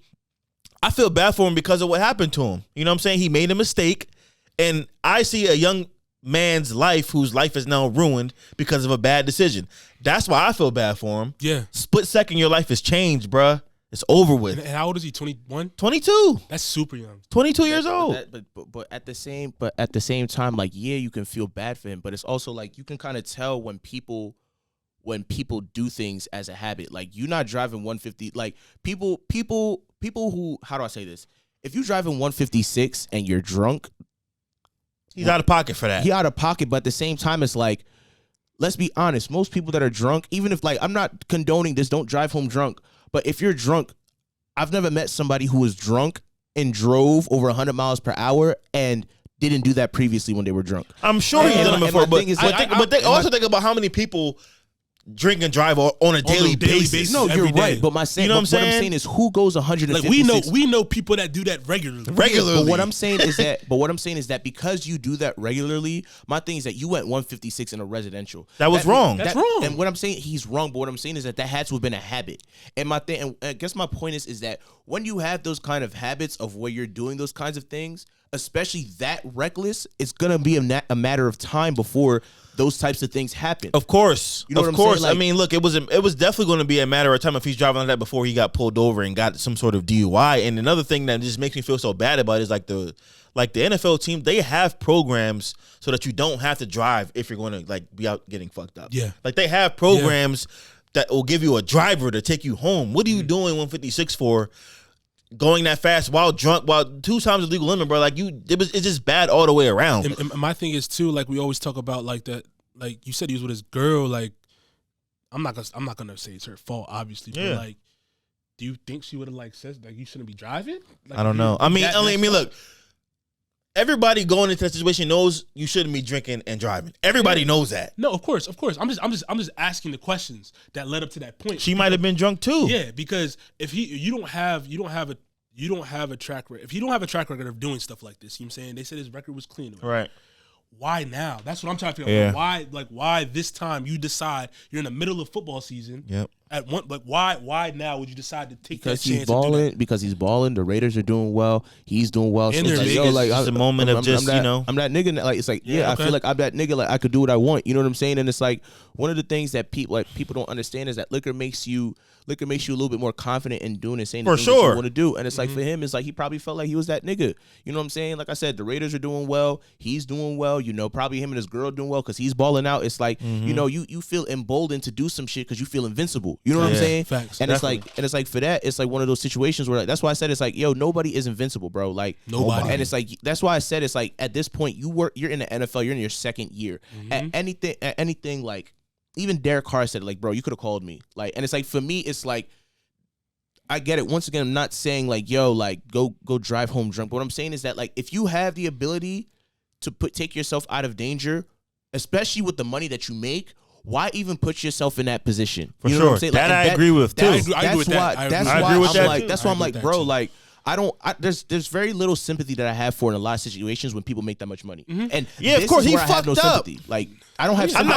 I feel bad for him because of what happened to him. You know what I'm saying? He made a mistake, and I see a young man's life whose life is now ruined because of a bad decision. That's why I feel bad for him. Yeah. Split second, your life has changed, bruh. It's over with. And how old is he? 21? 22. That's super young. 22 years old. But at the same time, like, yeah, you can feel bad for him, but it's also like you can kind of tell when people do things as a habit. Like, you're not driving 150. Like, people who, how do I say this? If you're driving 156 and you're drunk, he's out of pocket for that. He out of pocket, but at the same time, it's like, let's be honest. Most people that are drunk, even if, like, I'm not condoning this, don't drive home drunk. But if you're drunk, I've never met somebody who was drunk and drove over 100 miles per hour and didn't do that previously when they were drunk. I'm sure he's done it before, but also think about how many people drink and drive on a daily basis. No, you're right. But what I'm saying is, who goes 156? Like, we know people that do that regularly. But what I'm saying is that because you do that regularly, my thing is that you went 156 in a residential. That was wrong. That's wrong. And what I'm saying, he's wrong. But what I'm saying is that had to have been a habit. And my thing, and I guess my point is that when you have those kind of habits of where you're doing those kinds of things, especially that reckless, it's gonna be a matter of time before those types of things happen. Of course. You know of what I'm course. saying? Like, I mean, look, it was definitely going to be a matter of time if he's driving like that before he got pulled over and got some sort of DUI. And another thing that just makes me feel so bad about it is like the NFL team, they have programs so that you don't have to drive if you're going to like be out getting fucked up. Yeah. Like they have programs that will give you a driver to take you home. What are you doing 156 for? Going that fast while drunk, while 2 times the legal limit, bro. Like it's just bad all the way around. And my thing is too, like we always talk about, like that, like you said, he was with his girl. Like, I'm not gonna say it's her fault, obviously. Yeah. But like, do you think she would have like said like you shouldn't be driving? Like, I don't know. I mean, look. Everybody going into that situation knows you shouldn't be drinking and driving. Everybody knows that. No, of course. I'm just asking the questions that led up to that point. She might have been drunk too. Yeah, because if you don't have a track record. If you don't have a track record of doing stuff like this, you know what I'm saying? They said his record was clean. Right. Why now? That's what I'm trying to figure out. Why this time you decide you're in the middle of football season? Yep. At one, like why now would you decide to take because that chance? He's balling. Because he's balling. The Raiders are doing well. He's doing well. And So they're it's it's a moment of just, I'm you know. I'm that nigga. Like it's like I okay. feel like I'm that nigga. Like I could do what I want. You know what I'm saying? And it's like one of the things that people don't understand is that liquor makes you a little bit more confident in doing and saying the things that you want to do. And it's like for him, it's like he probably felt like he was that nigga. You know what I'm saying? Like I said, the Raiders are doing well. He's doing well. You know, probably him and his girl doing well because he's balling out. It's like you know, you feel emboldened to do some shit because you feel invincible. You know what I'm saying? Facts. And it's like for that, it's like one of those situations where like, that's why I said it's like, yo, nobody is invincible, bro. Like nobody. And it's like that's why I said it's like at this point you're in the NFL, you're in your second year. At anything like even Derek Carr said like, bro, you could have called me. Like, and it's like for me, it's like I get it. Once again, I'm not saying like, yo, like go drive home drunk. But what I'm saying is that like if you have the ability to take yourself out of danger, especially with the money that you make, why even put yourself in that position? For you know sure. what I'm saying? That like, I agree with too. I agree with that. I agree with that too. That's why I'm like, bro, like there's very little sympathy that I have for in a lot of situations when people make that much money. And yeah, of course, he fucked up. Sympathy. Like I don't have. I'm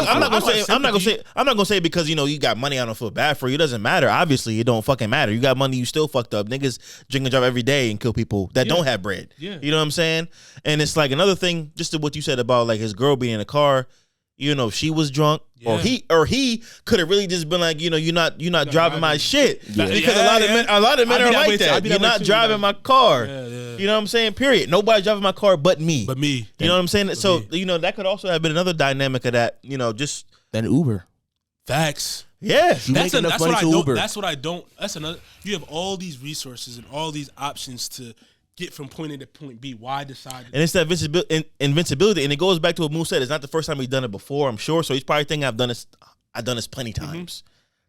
not gonna say because you know you got money. I don't feel bad for you. It doesn't matter. Obviously, it don't fucking matter. You got money. You still fucked up. Niggas drink and drive every day and kill people that don't have bread. Yeah. You know what I'm saying? And it's like another thing, just to what you said about like his girl being in a car. You know, she was drunk, or he could have really just been like, you know, you're not driving my shit, because a lot of men are like that. You're not driving my car. You know what I'm saying? Period. Nobody's driving my car but me. You know what I'm saying? So you know that could also have been another dynamic of that. You know, just then Uber. Facts. Yeah, That's what I don't. That's another. You have all these resources and all these options to get from point A to point B. Why decide? And it's that invincibility, and it goes back to what Moose said. It's not the first time he's done it before, I'm sure. So he's probably thinking I've done this plenty times.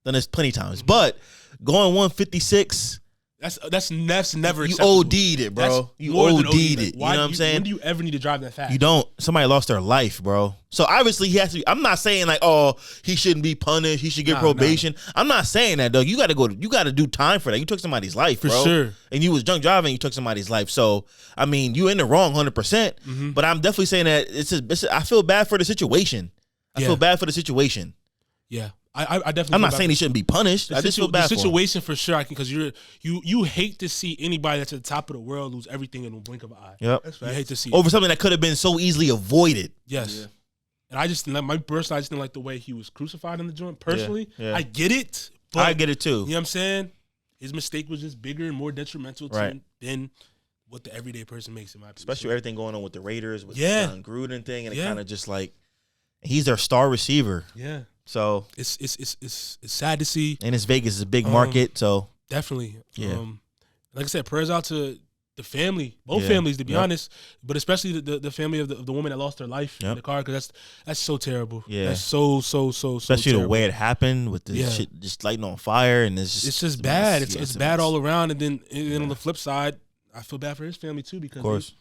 But going 156, that's never you acceptable. OD'd it, bro. That's You OD'd it. You know what I'm saying? When do you ever need to drive that fast? You don't. Somebody lost their life, bro. So obviously he has to be. I'm not saying like, oh, he shouldn't be punished. He should get probation. I'm not saying that, though. You got to do time for that. You took somebody's life, bro. For sure. And you was drunk driving. You took somebody's life. So I mean, you in the wrong 100%. But I'm definitely saying that I feel bad for the situation. I feel bad for the situation. Yeah. I definitely. I'm not saying he shouldn't be punished. I just feel bad for him. The situation for sure. I can, because you hate to see anybody that's at the top of the world lose everything in a blink of an eye. Yep. You hate to see over something that could have been so easily avoided. Yes. Yeah. And I just didn't like the way he was crucified in the joint. Personally, I get it. But, I get it too. You know what I'm saying? His mistake was just bigger and more detrimental to him than what the everyday person makes, in my opinion. Especially everything going on with the Raiders, with the John Gruden thing, and it kind of just like he's their star receiver. Yeah. So it's sad to see. And it's Vegas is a big market, so definitely. Yeah. Like I said, prayers out to the family, both families, to be honest, but especially the family of the woman that lost her life in the car, because that's so terrible. Yeah, that's so especially terrible. The way it happened with the shit just lighting on fire, and it's just bad. It's bad all around, and then on the flip side, I feel bad for his family too, because of course.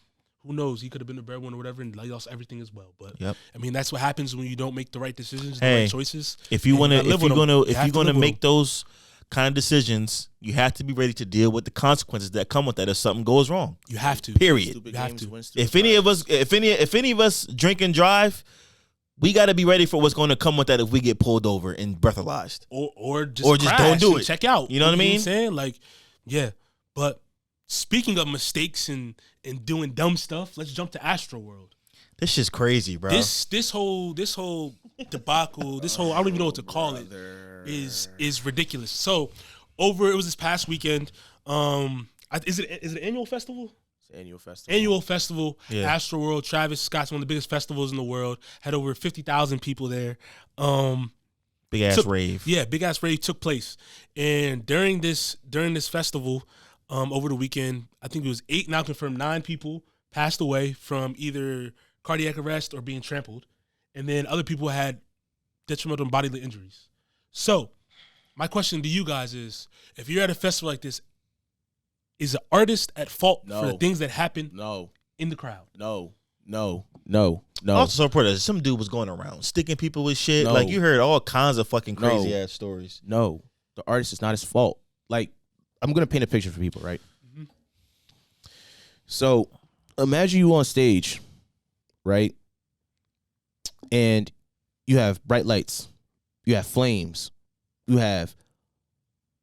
Who knows? He could have been the breadwinner or whatever, and he lost everything as well. But I mean, that's what happens when you don't make the right decisions, the right choices. If you're gonna make those kind of decisions, you have to be ready to deal with the consequences that come with that if something goes wrong. You have to. Period. You have to. If any of us drink and drive, we got to be ready for what's going to come with that if we get pulled over and breathalyzed, or just don't do it. Check out. You know what I mean? What I'm saying? Like, yeah. But speaking of mistakes and doing dumb stuff, let's jump to Astroworld. This shit's crazy, bro. This whole debacle, I don't even know what to call it, is ridiculous. So it was this past weekend. Is it an annual festival? It's an annual festival. Annual festival. Yeah. Astroworld. Travis Scott's one of the biggest festivals in the world. Had over 50,000 people there. Big ass rave. Yeah, big ass rave took place. And during this festival, over the weekend, I think it was 8, now confirmed 9 people passed away from either cardiac arrest or being trampled. And then other people had detrimental bodily injuries. So, my question to you guys is, if you're at a festival like this, is an artist at fault for the things that happen in the crowd? No. Also, support some dude was going around sticking people with shit. No. Like, you heard all kinds of fucking crazy ass stories. No, the artist is not his fault. Like, I'm gonna paint a picture for people, right? Mm-hmm. So, imagine you on stage, right? And you have bright lights, you have flames, and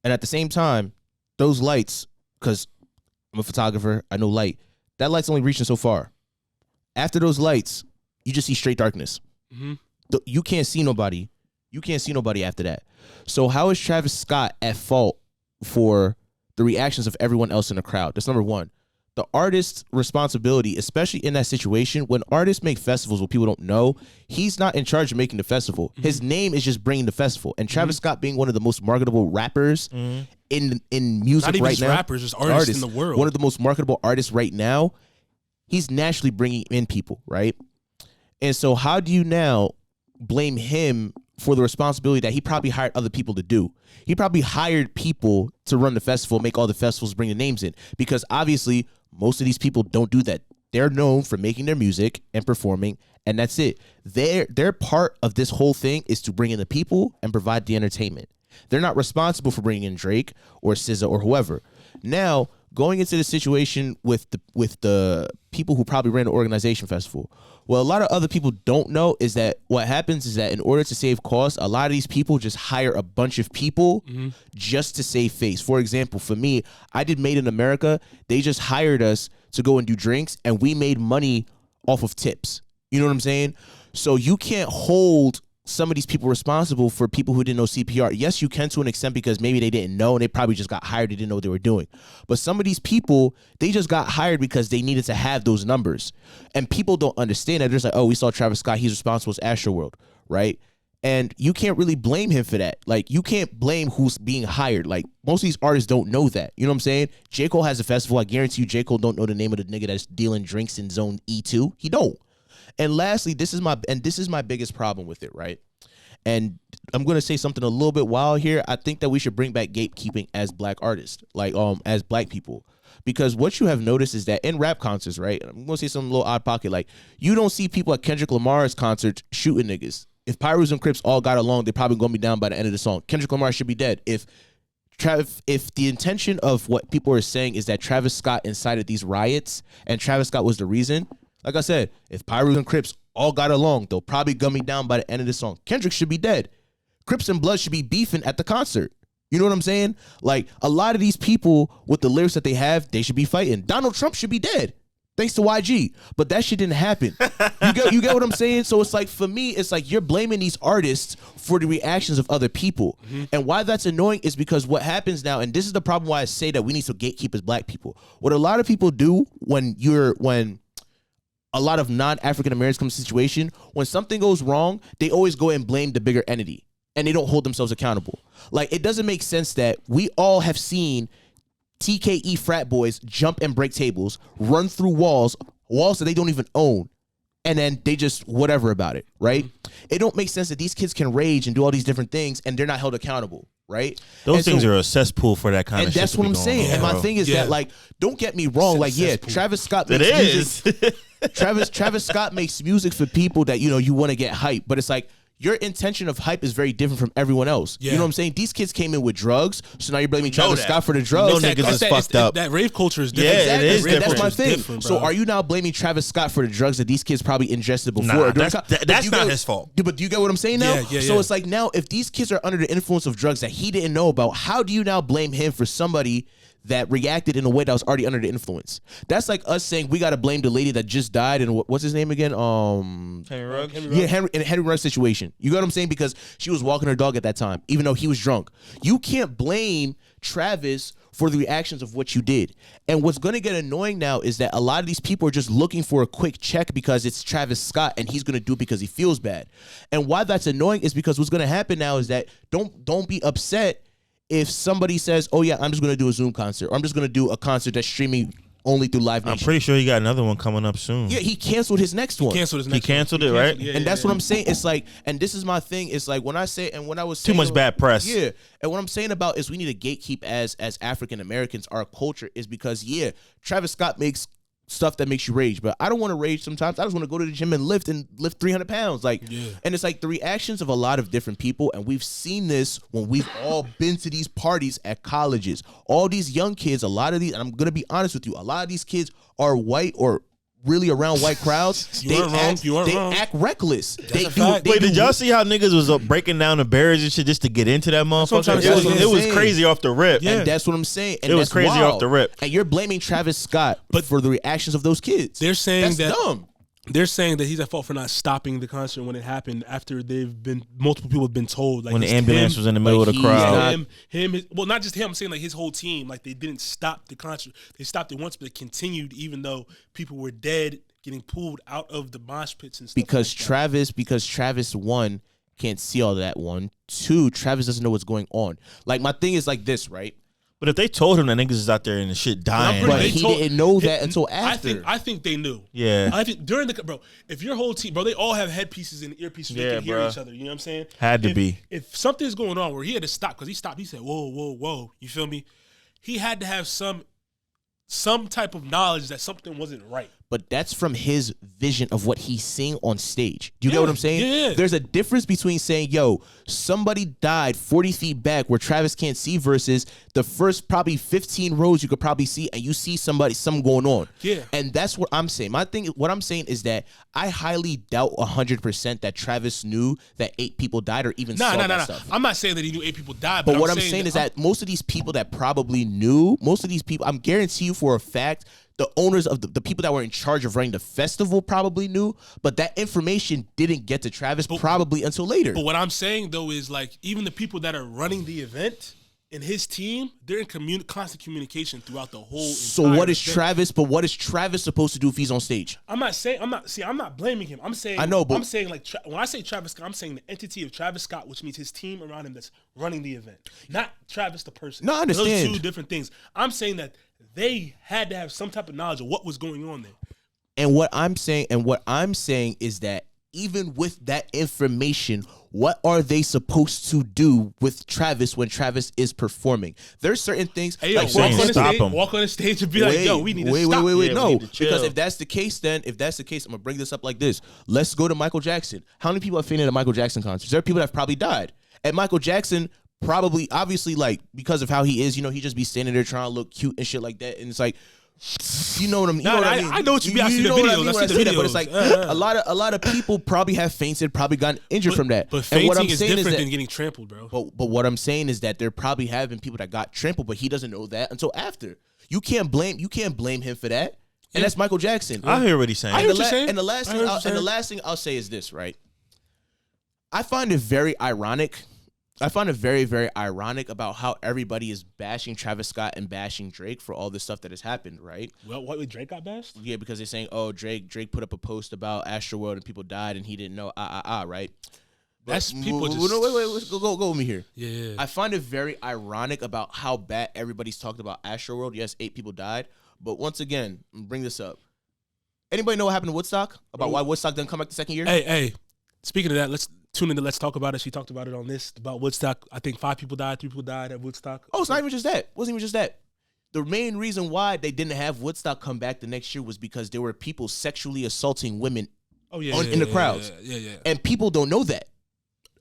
at the same time, those lights, because I'm a photographer, I know light, that light's only reaching so far. After those lights, you just see straight darkness. Mm-hmm. You can't see nobody. You can't see nobody after that. So how is Travis Scott at fault for the reactions of everyone else in the crowd? That's number one. The artist's responsibility, especially in that situation, when artists make festivals where people don't know, he's not in charge of making the festival. Mm-hmm. His name is just bringing the festival. And Travis Scott being one of the most marketable rappers in music not even right just now. Rappers, just artists in the world. One of the most marketable artists right now. He's naturally bringing in people, right? And so how do you now blame him for the responsibility that he probably hired other people to do? He probably hired people to run the festival, make all the festivals, bring the names in. Because obviously, most of these people don't do that. They're known for making their music and performing, and that's it. Their part of this whole thing is to bring in the people and provide the entertainment. They're not responsible for bringing in Drake or SZA or whoever. Now, going into the situation with the people who probably ran the organization festival, what a lot of other people don't know is that what happens is that in order to save costs, a lot of these people just hire a bunch of people just to save face. For example, for me, I did Made in America. They just hired us to go and do drinks, and we made money off of tips. You know what I'm saying? So you can't hold some of these people responsible for people who didn't know CPR. Yes, you can to an extent because maybe they didn't know and they probably just got hired. They didn't know what they were doing. But some of these people, they just got hired because they needed to have those numbers. And people don't understand that. They're just like, oh, we saw Travis Scott. He's responsible as Astroworld, right? And you can't really blame him for that. Like, you can't blame who's being hired. Like, most of these artists don't know that. You know what I'm saying? J. Cole has a festival. I guarantee you J. Cole don't know the name of the nigga that's dealing drinks in zone E2. He don't. And lastly, this is my biggest problem with it, right? And I'm going to say something a little bit wild here. I think that we should bring back gatekeeping as black artists, like as black people. Because what you have noticed is that in rap concerts, right? I'm going to say something a little odd pocket. Like, you don't see people at Kendrick Lamar's concerts shooting niggas. If Pyrus and Crips all got along, they're probably going to be down by the end of the song. Kendrick Lamar should be dead. If the intention of what people are saying is that Travis Scott incited these riots and Travis Scott was the reason, like I said, if Pyrus and Crips all got along, they'll probably gun me down by the end of the song. Kendrick should be dead. Crips and Blood should be beefing at the concert. You know what I'm saying? Like, a lot of these people with the lyrics that they have, they should be fighting. Donald Trump should be dead, thanks to YG. But that shit didn't happen. You get what I'm saying? So it's like, for me, it's like you're blaming these artists for the reactions of other people. Mm-hmm. And why that's annoying is because what happens now, and this is the problem why I say that we need to gatekeep as black people. What a lot of people do when a lot of non-African Americans come to a situation, when something goes wrong, they always go and blame the bigger entity, and they don't hold themselves accountable. Like, it doesn't make sense that we all have seen TKE frat boys jump and break tables, run through walls that they don't even own, and then they just whatever about it, right? It don't make sense that these kids can rage and do all these different things, and they're not held accountable, right? Those things are a cesspool for that kind of shit. And that's what I'm saying. And my thing is that, like, don't get me wrong. Like, yeah, Travis Scott makes music. Travis Scott makes music for people that, you know, you want to get hype. But it's like, your intention of hype is very different from everyone else. Yeah. You know what I'm saying? These kids came in with drugs, so now you're blaming Travis Scott for the drugs. No niggas is fucked up. That rave culture is different. Yeah, exactly. It is different. That's my thing. So are you now blaming Travis Scott for the drugs that these kids probably ingested before? Nah, that's not his fault. But do you get what I'm saying now? Yeah. So it's like, now, if these kids are under the influence of drugs that he didn't know about, how do you now blame him for somebody that reacted in a way that was already under the influence? That's like us saying we got to blame the lady that just died and what's his name again? Henry Ruggs. Yeah, Henry Ruggs situation. You get what I'm saying? Because she was walking her dog at that time, even though he was drunk. You can't blame Travis for the reactions of what you did. And what's going to get annoying now is that a lot of these people are just looking for a quick check because it's Travis Scott and he's going to do it because he feels bad. And why that's annoying is because what's going to happen now is that don't be upset if somebody says, oh yeah, I'm just going to do a Zoom concert, or I'm just going to do a concert that's streaming only through Live I'm Nation. pretty sure he got another one coming up soon. Yeah, he canceled his next one. He canceled it, right? Yeah, And that's what I'm saying. It's like, and this is my thing. It's like when I say, and when I was Too saying, much bad press. Yeah, and what I'm saying about is we need to gatekeep as African Americans our culture is because Travis Scott makes stuff that makes you rage, but I don't want to rage sometimes. I just want to go to the gym and lift 300 pounds. Like, and it's like the reactions of a lot of different people, and we've seen this when we've all been to these parties at colleges. All these young kids, a lot of these, and I'm gonna be honest with you, a lot of these kids are white or really around white crowds. You weren't wrong. They act reckless. Wait, did y'all see how niggas was breaking down the barriers and shit just to get into that motherfucker? It was crazy off the rip. Yeah. And that's what I'm saying. And it was crazy wild. off the rip. And you're blaming Travis Scott for the reactions of those kids. They're saying that's dumb. They're saying that he's at fault for not stopping the concert when it happened after multiple people have been told. Like when the ambulance was in the middle of the crowd. Well, not just him. I'm saying like his whole team. Like they didn't stop the concert. They stopped it once, but it continued even though people were dead, getting pulled out of the mosh pits and stuff. Because Travis, one, can't see all that. One, two, Travis doesn't know what's going on. Like my thing is like this, right? But if they told him that niggas is out there and the shit dying, but he didn't know that until after. I think they knew. Yeah. I think during if your whole team, bro, they all have headpieces and earpieces. They can hear each other. You know what I'm saying? Had to be. If something's going on where he had to stop because he stopped, he said, "Whoa, whoa, whoa." You feel me? He had to have some type of knowledge that something wasn't right. But that's from his vision of what he's seeing on stage. Do you get what I'm saying? Yeah. There's a difference between saying, yo, somebody died 40 feet back where Travis can't see versus the first probably 15 rows you could probably see and you see something going on. Yeah. And that's what I'm saying. What I'm saying is that I highly doubt 100% that Travis knew that 8 people died or even saw that stuff. I'm not saying that he knew 8 people died. But what I'm saying is that most of these people that probably knew, I'm guarantee you for a fact, the owners of the people that were in charge of running the festival probably knew, but that information didn't get to Travis probably until later. But what I'm saying, though, is like even the people that are running the event and his team, they're in constant communication throughout the whole So what is event. Travis, but what is Travis supposed to do if he's on stage? I'm not blaming him. I'm saying, I know, but I'm saying like, when I say Travis Scott, I'm saying the entity of Travis Scott, which means his team around him that's running the event, not Travis the person. No, I understand. Those are two different things. I'm saying that they had to have some type of knowledge of what was going on there. And what I'm saying is that even with that information, what are they supposed to do with Travis when Travis is is There's certain things like walk on the stage and be like, yo, we need to stop. Wait, no. Because if that's the case, I'm gonna bring this up like this. Let's go to Michael Jackson. How many people have fainted at Michael Jackson concerts? There are people that have probably died. At Michael Jackson, probably, obviously, like, because of how he is, he just be standing there trying to look cute and shit like that. And it's like, you know what I mean? I know what you mean. I see the videos. I see the videos. But it's like a lot of people probably have fainted, probably gotten injured from that. But fainting is different than getting trampled, bro. But what I'm saying is that there probably have been people that got trampled, but he doesn't know that until after. You can't blame him for that. And that's Michael Jackson. I hear what he's saying. And the last thing I'll say is this, right? I find it very ironic. I find it very, very ironic about how everybody is bashing Travis Scott and bashing Drake for all this stuff that has happened, right? Well, what, Drake got bashed? Yeah, because they're saying, oh, Drake put up a post about Astroworld and people died and he didn't know, right? That's people just... Wait, go with me here. Yeah. I find it very ironic about how bad everybody's talked about Astroworld. Yes, 8 people died. But once again, bring this up. Anybody know what happened to Woodstock? About why Woodstock didn't come back the second year? Hey. Speaking of that, let's tune into Let's Talk About It. She talked about it on this, about Woodstock. I think 5 people died, 3 people died at Woodstock. Oh, it's not even just that. It wasn't even just that. The main reason why they didn't have Woodstock come back the next year was because there were people sexually assaulting women in the crowds. Yeah. And people don't know that.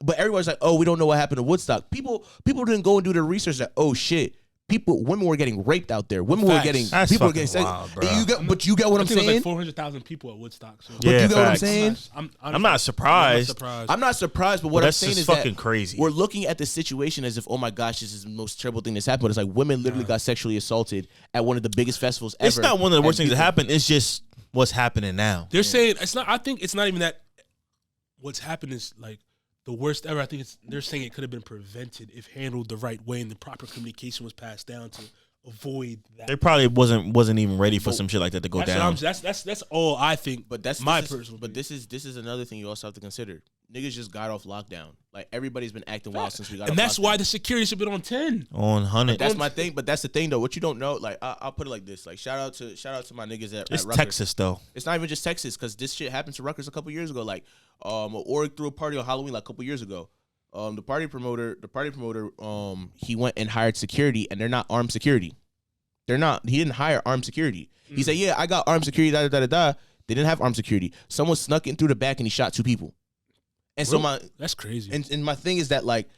But everyone's like, oh, we don't know what happened to Woodstock. People didn't go and do the research that, oh, shit. Women were getting raped out there. People were getting sex. Wild, but you get what I'm saying? It was like 400,000 people at Woodstock. So. But you get what I'm saying? I'm not surprised. I'm not surprised, but what I'm saying is fucking that crazy. We're looking at the situation as if, oh my gosh, this is the most terrible thing that's happened. But it's like women literally got sexually assaulted at one of the biggest festivals ever. It's not one of the worst things that happened. It's just what's happening now. They're saying it's not. I think it's not even that. What's happened is like the worst ever. I think they're saying it could have been prevented if handled the right way and the proper communication was passed down to avoid that. They probably wasn't even ready for some shit like that to go down. That's all I think. But that's my personal. But this is another thing you also have to consider. niggas just got off lockdown. Like everybody's been acting wild since we got. And off that's lockdown. why the security should be on 10. On 100. That's my thing, but that's the thing though. What you don't know, like I'll put it like this: like shout out to my niggas at It's Rutgers. Texas though. It's not even just Texas, because this shit happened to Rutgers a couple years ago. Like, org threw a party on Halloween like a couple years ago. The party promoter, he went and hired security, and they're not armed security. They're not. He didn't hire armed security. He said, "Yeah, I got armed security." Da da da da. They didn't have armed security. Someone snuck in through the back and he shot 2 people. And so that's crazy. And my thing is that, like,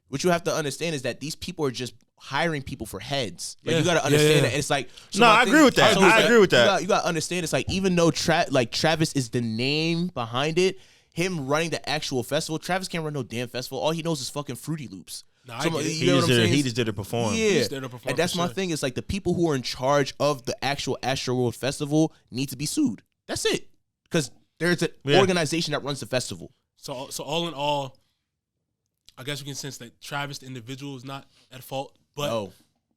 what you have to understand is that these people are just hiring people for heads. Like, you got to understand that. And it's like, no, I agree with that. I agree with that. You got to understand, it's like, even though Travis is the name behind it, him running the actual festival, Travis can't run no damn festival. All he knows is fucking Fruity Loops. Nah, So, I get it. you know what I'm saying? He just did it perform. Yeah, there to perform, and that's for my sure. thing. Is like the people who are in charge of the actual Astroworld festival need to be sued. That's it, because there's an organization that runs the festival. So all in all, I guess we can sense that Travis, the individual, is not at fault, but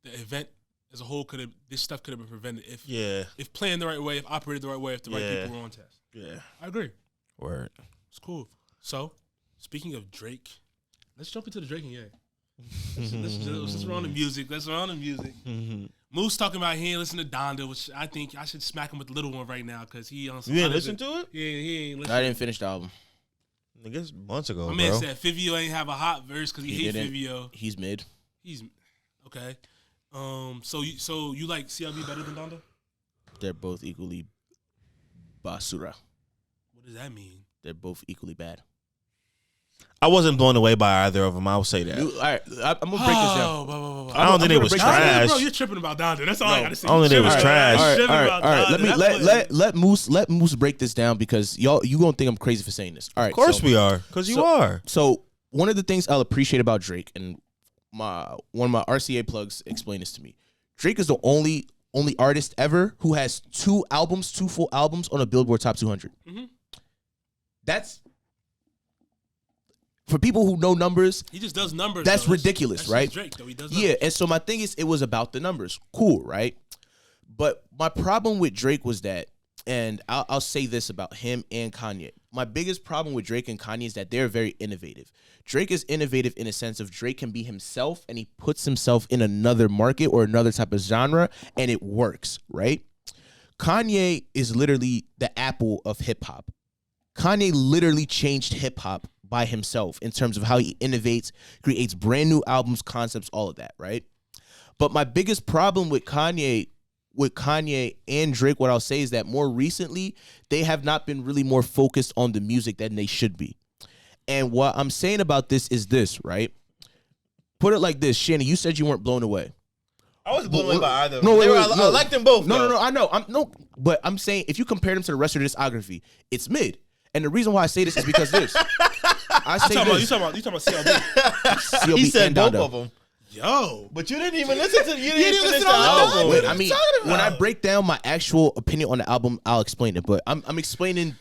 the event as a whole this stuff could have been prevented if planned the right way, if operated the right way, if the right people were on task. Yeah, I agree. Word. It's cool. So, speaking of Drake, let's jump into the Drake and Ye. Let's run the music. Moose talking about he ain't listening to Donda, which I think I should smack him with the little one right now because he on some. You didn't listen to it? Yeah, he ain't listening. I didn't finish the album. I guess months ago, My man said Fivio ain't have a hot verse because he hate Fivio. He's mid. He's okay. So you like CLB better than Donda? They're both equally basura. What does that mean? They're both equally bad. I wasn't blown away by either of them. I will say that. All right, I'm gonna break this down. I don't think it was trash. Bro, you're tripping about Donda. That's all I gotta say. I don't think it was trash. All right. Let Moose break this down, because you gonna think I'm crazy for saying this. All right, Of course we are, because you are. So one of the things I'll appreciate about Drake, and one of my RCA plugs explained this to me. Drake is the only artist ever who has 2 full albums on a Billboard Top 200. Mm-hmm. That's, for people who know numbers, he just does numbers. That's ridiculous, that's right? Drake, though. He does numbers. Yeah, and so my thing is, it was about the numbers. Cool, right? But my problem with Drake was that, and I'll say this about him and Kanye. My biggest problem with Drake and Kanye is that they're very innovative. Drake is innovative in a sense of Drake can be himself, and he puts himself in another market or another type of genre, and it works, right? Kanye is literally the Apple of hip-hop. Kanye literally changed hip-hop by himself in terms of how he innovates, creates brand new albums, concepts, all of that, right? But my biggest problem with Kanye and Drake, what I'll say is that more recently, they have not been really more focused on the music than they should be. And what I'm saying about this is this, right? Put it like this, Shannon, you said you weren't blown away. I wasn't blown away by either. No, I like them both. No, I know. But I'm saying, if you compare them to the rest of the discography, it's mid. And the reason why I say this is because this. I say you talking about CLB. CLB He said and both Donda. of them. Yo, But you didn't even listen to. You didn't listen finish to the all the album. Wait, I mean, when I break down my actual opinion on the album, I'll explain it. But I'm explaining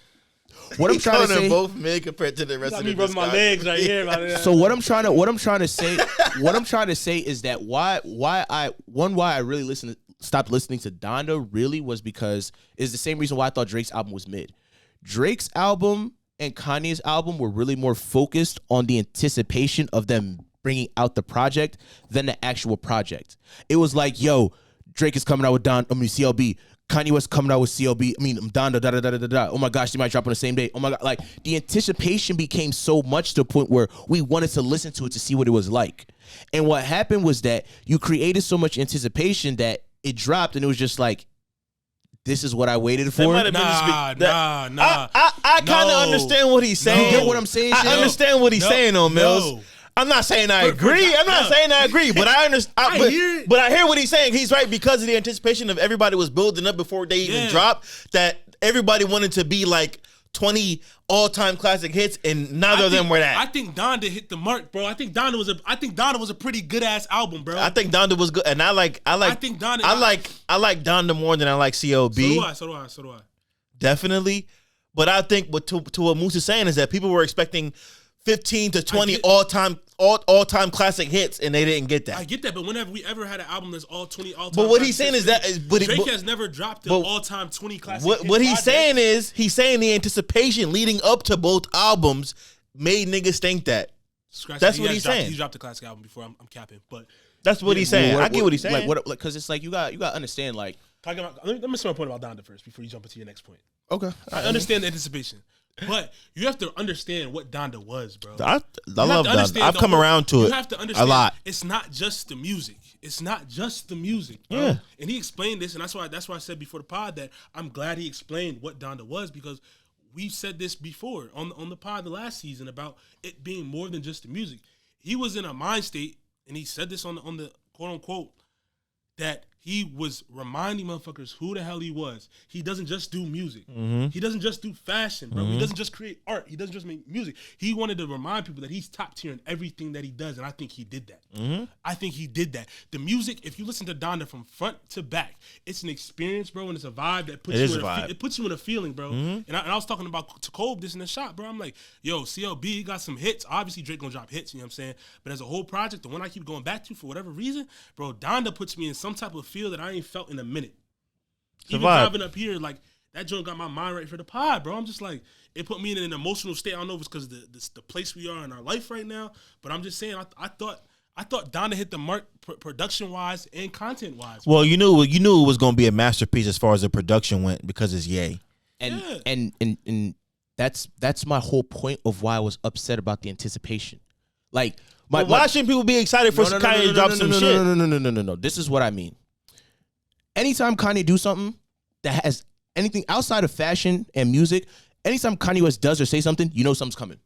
what I'm trying to say. Both mid compared to the rest of the rubbing my legs right here. Man. So what I'm trying to say is that why I really stopped listening to Donda really was because is the same reason why I thought Drake's album was mid. Drake's album and Kanye's album were really more focused on the anticipation of them bringing out the project than the actual project. It was like, yo, Drake is coming out with CLB. Kanye West coming out with CLB. Donda, da da da da da. Oh my gosh, they might drop on the same day. Oh my god, like the anticipation became so much to the point where we wanted to listen to it to see what it was like. And what happened was that you created so much anticipation that it dropped, and it was just like, this is what I waited for. Nah. I kind of understand what he's saying. You get what I'm saying? I understand what he's saying on Millz. I'm not saying I agree. I'm not saying I agree, but I understand. But I hear what he's saying. He's right, because of the anticipation of everybody was building up before they even dropped. That everybody wanted to be like 20 all-time classic hits, and neither of them were that. I think Donda hit the mark, bro. I think Donda was a pretty good ass album, bro. I think Donda was good, and I like Donda more than I like CLB. So do I. Definitely, but I think to what Moose is saying is that people were expecting 15 to 20 all-time classic hits, and they didn't get that. I get that, but whenever we ever had an album that's all 20 all-time. But what he's saying is that Drake has never dropped an all-time 20 classic. What he's saying is the anticipation leading up to both albums made niggas think that. Scratch That's that. what he's saying. He dropped the classic album before. I'm capping, but That's what he's saying. I get what he's saying. Like, because it's like you got to understand. Like, talking about, let me say my point about Donda first before you jump into your next point. okay, I understand the anticipation, but you have to understand what Donda was, bro. I love Donda. I've come around to it. You have to understand a lot. It's not just the music. It's not just the music, bro. Yeah. And he explained this, and that's why I said before the pod that I'm glad he explained what Donda was, because we've said this before on the pod the last season about it being more than just the music. He was in a mind state, and he said this on the quote unquote, that he was reminding motherfuckers who the hell he was. He doesn't just do music. Mm-hmm. He doesn't just do fashion, bro. Mm-hmm. He doesn't just create art. He doesn't just make music. He wanted to remind people that he's top tier in everything that he does, and I think he did that. Mm-hmm. I think he did that. The music, if you listen to Donda from front to back, it's an experience, bro, and it's a vibe that puts it puts you in a feeling, bro. Mm-hmm. And I was talking about to Cole this in the shop, bro. I'm like, yo, CLB got some hits. Obviously, Drake gonna drop hits, you know what I'm saying? But as a whole project, the one I keep going back to for whatever reason, bro, Donda puts me in some type of feel that I ain't felt in a minute. Even driving up here, like, that joint got my mind right for the pod, bro. I'm just like, it put me in an emotional state. I don't know if it's because the place we are in our life right now, but I'm just saying, I thought Donda hit the mark production wise and content wise. Well, you knew it was gonna be a masterpiece as far as the production went because it's Ye. And that's my whole point of why I was upset about the anticipation. Like, why shouldn't people be excited for Kanye to drop some shit? No. This is what I mean. Anytime Kanye do something that has anything outside of fashion and music, anytime Kanye West does or say something, you know something's coming.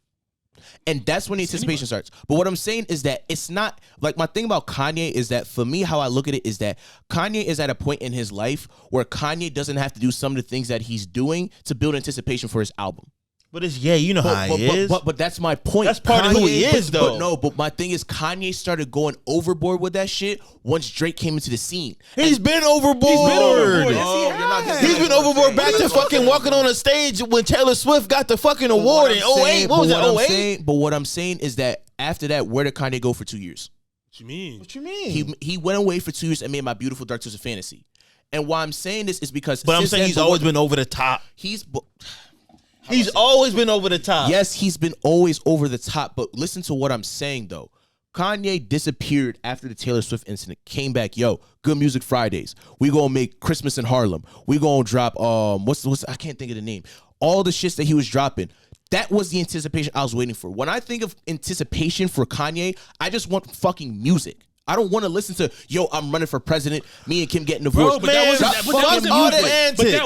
And that's when the anticipation starts. But what I'm saying is that it's not, like, my thing about Kanye is that, for me, how I look at it is that Kanye is at a point in his life where Kanye doesn't have to do some of the things that he's doing to build anticipation for his album. But it's you know how he is. But that's my point. That's part of who he is, though. But my thing is, Kanye started going overboard with that shit once Drake came into the scene. He's been overboard. He's been overboard back to fucking walking on a stage when Taylor Swift got the fucking award in 08. What was it, 08? But what I'm saying is that after that, where did Kanye go for 2 years? What you mean? What you mean? He went away for 2 years and made My Beautiful Dark Twisted Fantasy. And why I'm saying this is because... But I'm saying he's always been over the top. He's always been over the top. Yes, he's been always over the top, but listen to what I'm saying, though. Kanye disappeared after the Taylor Swift incident, came back, yo, Good Music Fridays. We gonna make Christmas in Harlem. We gonna drop, what's I can't think of the name. All the shits that he was dropping. That was the anticipation I was waiting for. When I think of anticipation for Kanye, I just want fucking music. I don't want to listen to, yo, I'm running for president, me and Kim getting divorced. Bro, but that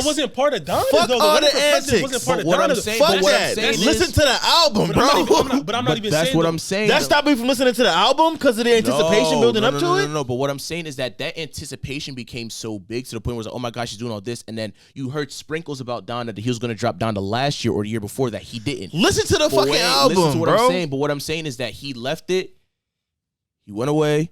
wasn't part of Donda. Fuck all the antics. Wasn't part of what I'm Donda. saying, Fuck that. Listen to the album, bro. I'm not even that's saying what I'm saying. That stopped me from listening to the album because of the anticipation building up to it? No, but what I'm saying is that anticipation became so big to the point where it was like, oh my gosh, he's doing all this. And then you heard sprinkles about Donda that he was going to drop Donda last year or the year before that. He didn't. Listen to the fucking album, listen to what bro. I'm saying. But what I'm saying is that he left it, he went away,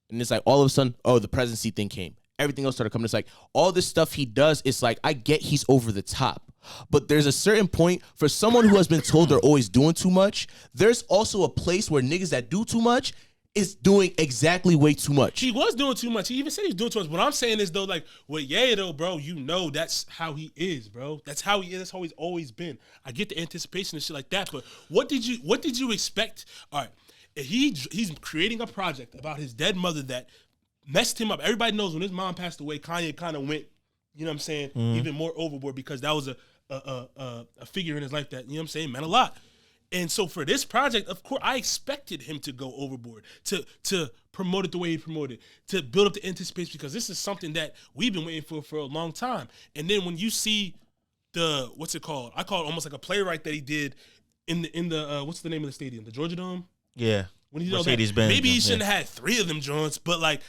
and it's like all of a sudden, oh, the presidency thing came. Everything else started coming. It's like all this stuff he does, it's like, I get he's over the top. But there's a certain point for someone who has been told they're always doing too much. There's also a place where niggas that do too much is doing exactly way too much. He was doing too much. He even said he's doing too much. What I'm saying is, though, like, with Ye, though, bro, you know that's how he is, bro. That's how he is. That's how he's always been. I get the anticipation and shit like that, but what did you expect? All right. He's creating a project about his dead mother that messed him up. Everybody knows when his mom passed away, Kanye kind of went, you know what I'm saying, even more overboard because that was a figure in his life that, you know what I'm saying, meant a lot. And so for this project, of course, I expected him to go overboard, to promote it the way he promoted, to build up the anticipation because this is something that we've been waiting for a long time. And then when you see what's it called? I call it almost like a playwright that he did in the what's the name of the stadium? The Georgia Dome? Yeah. When he maybe he shouldn't have had 3 of them joints, but like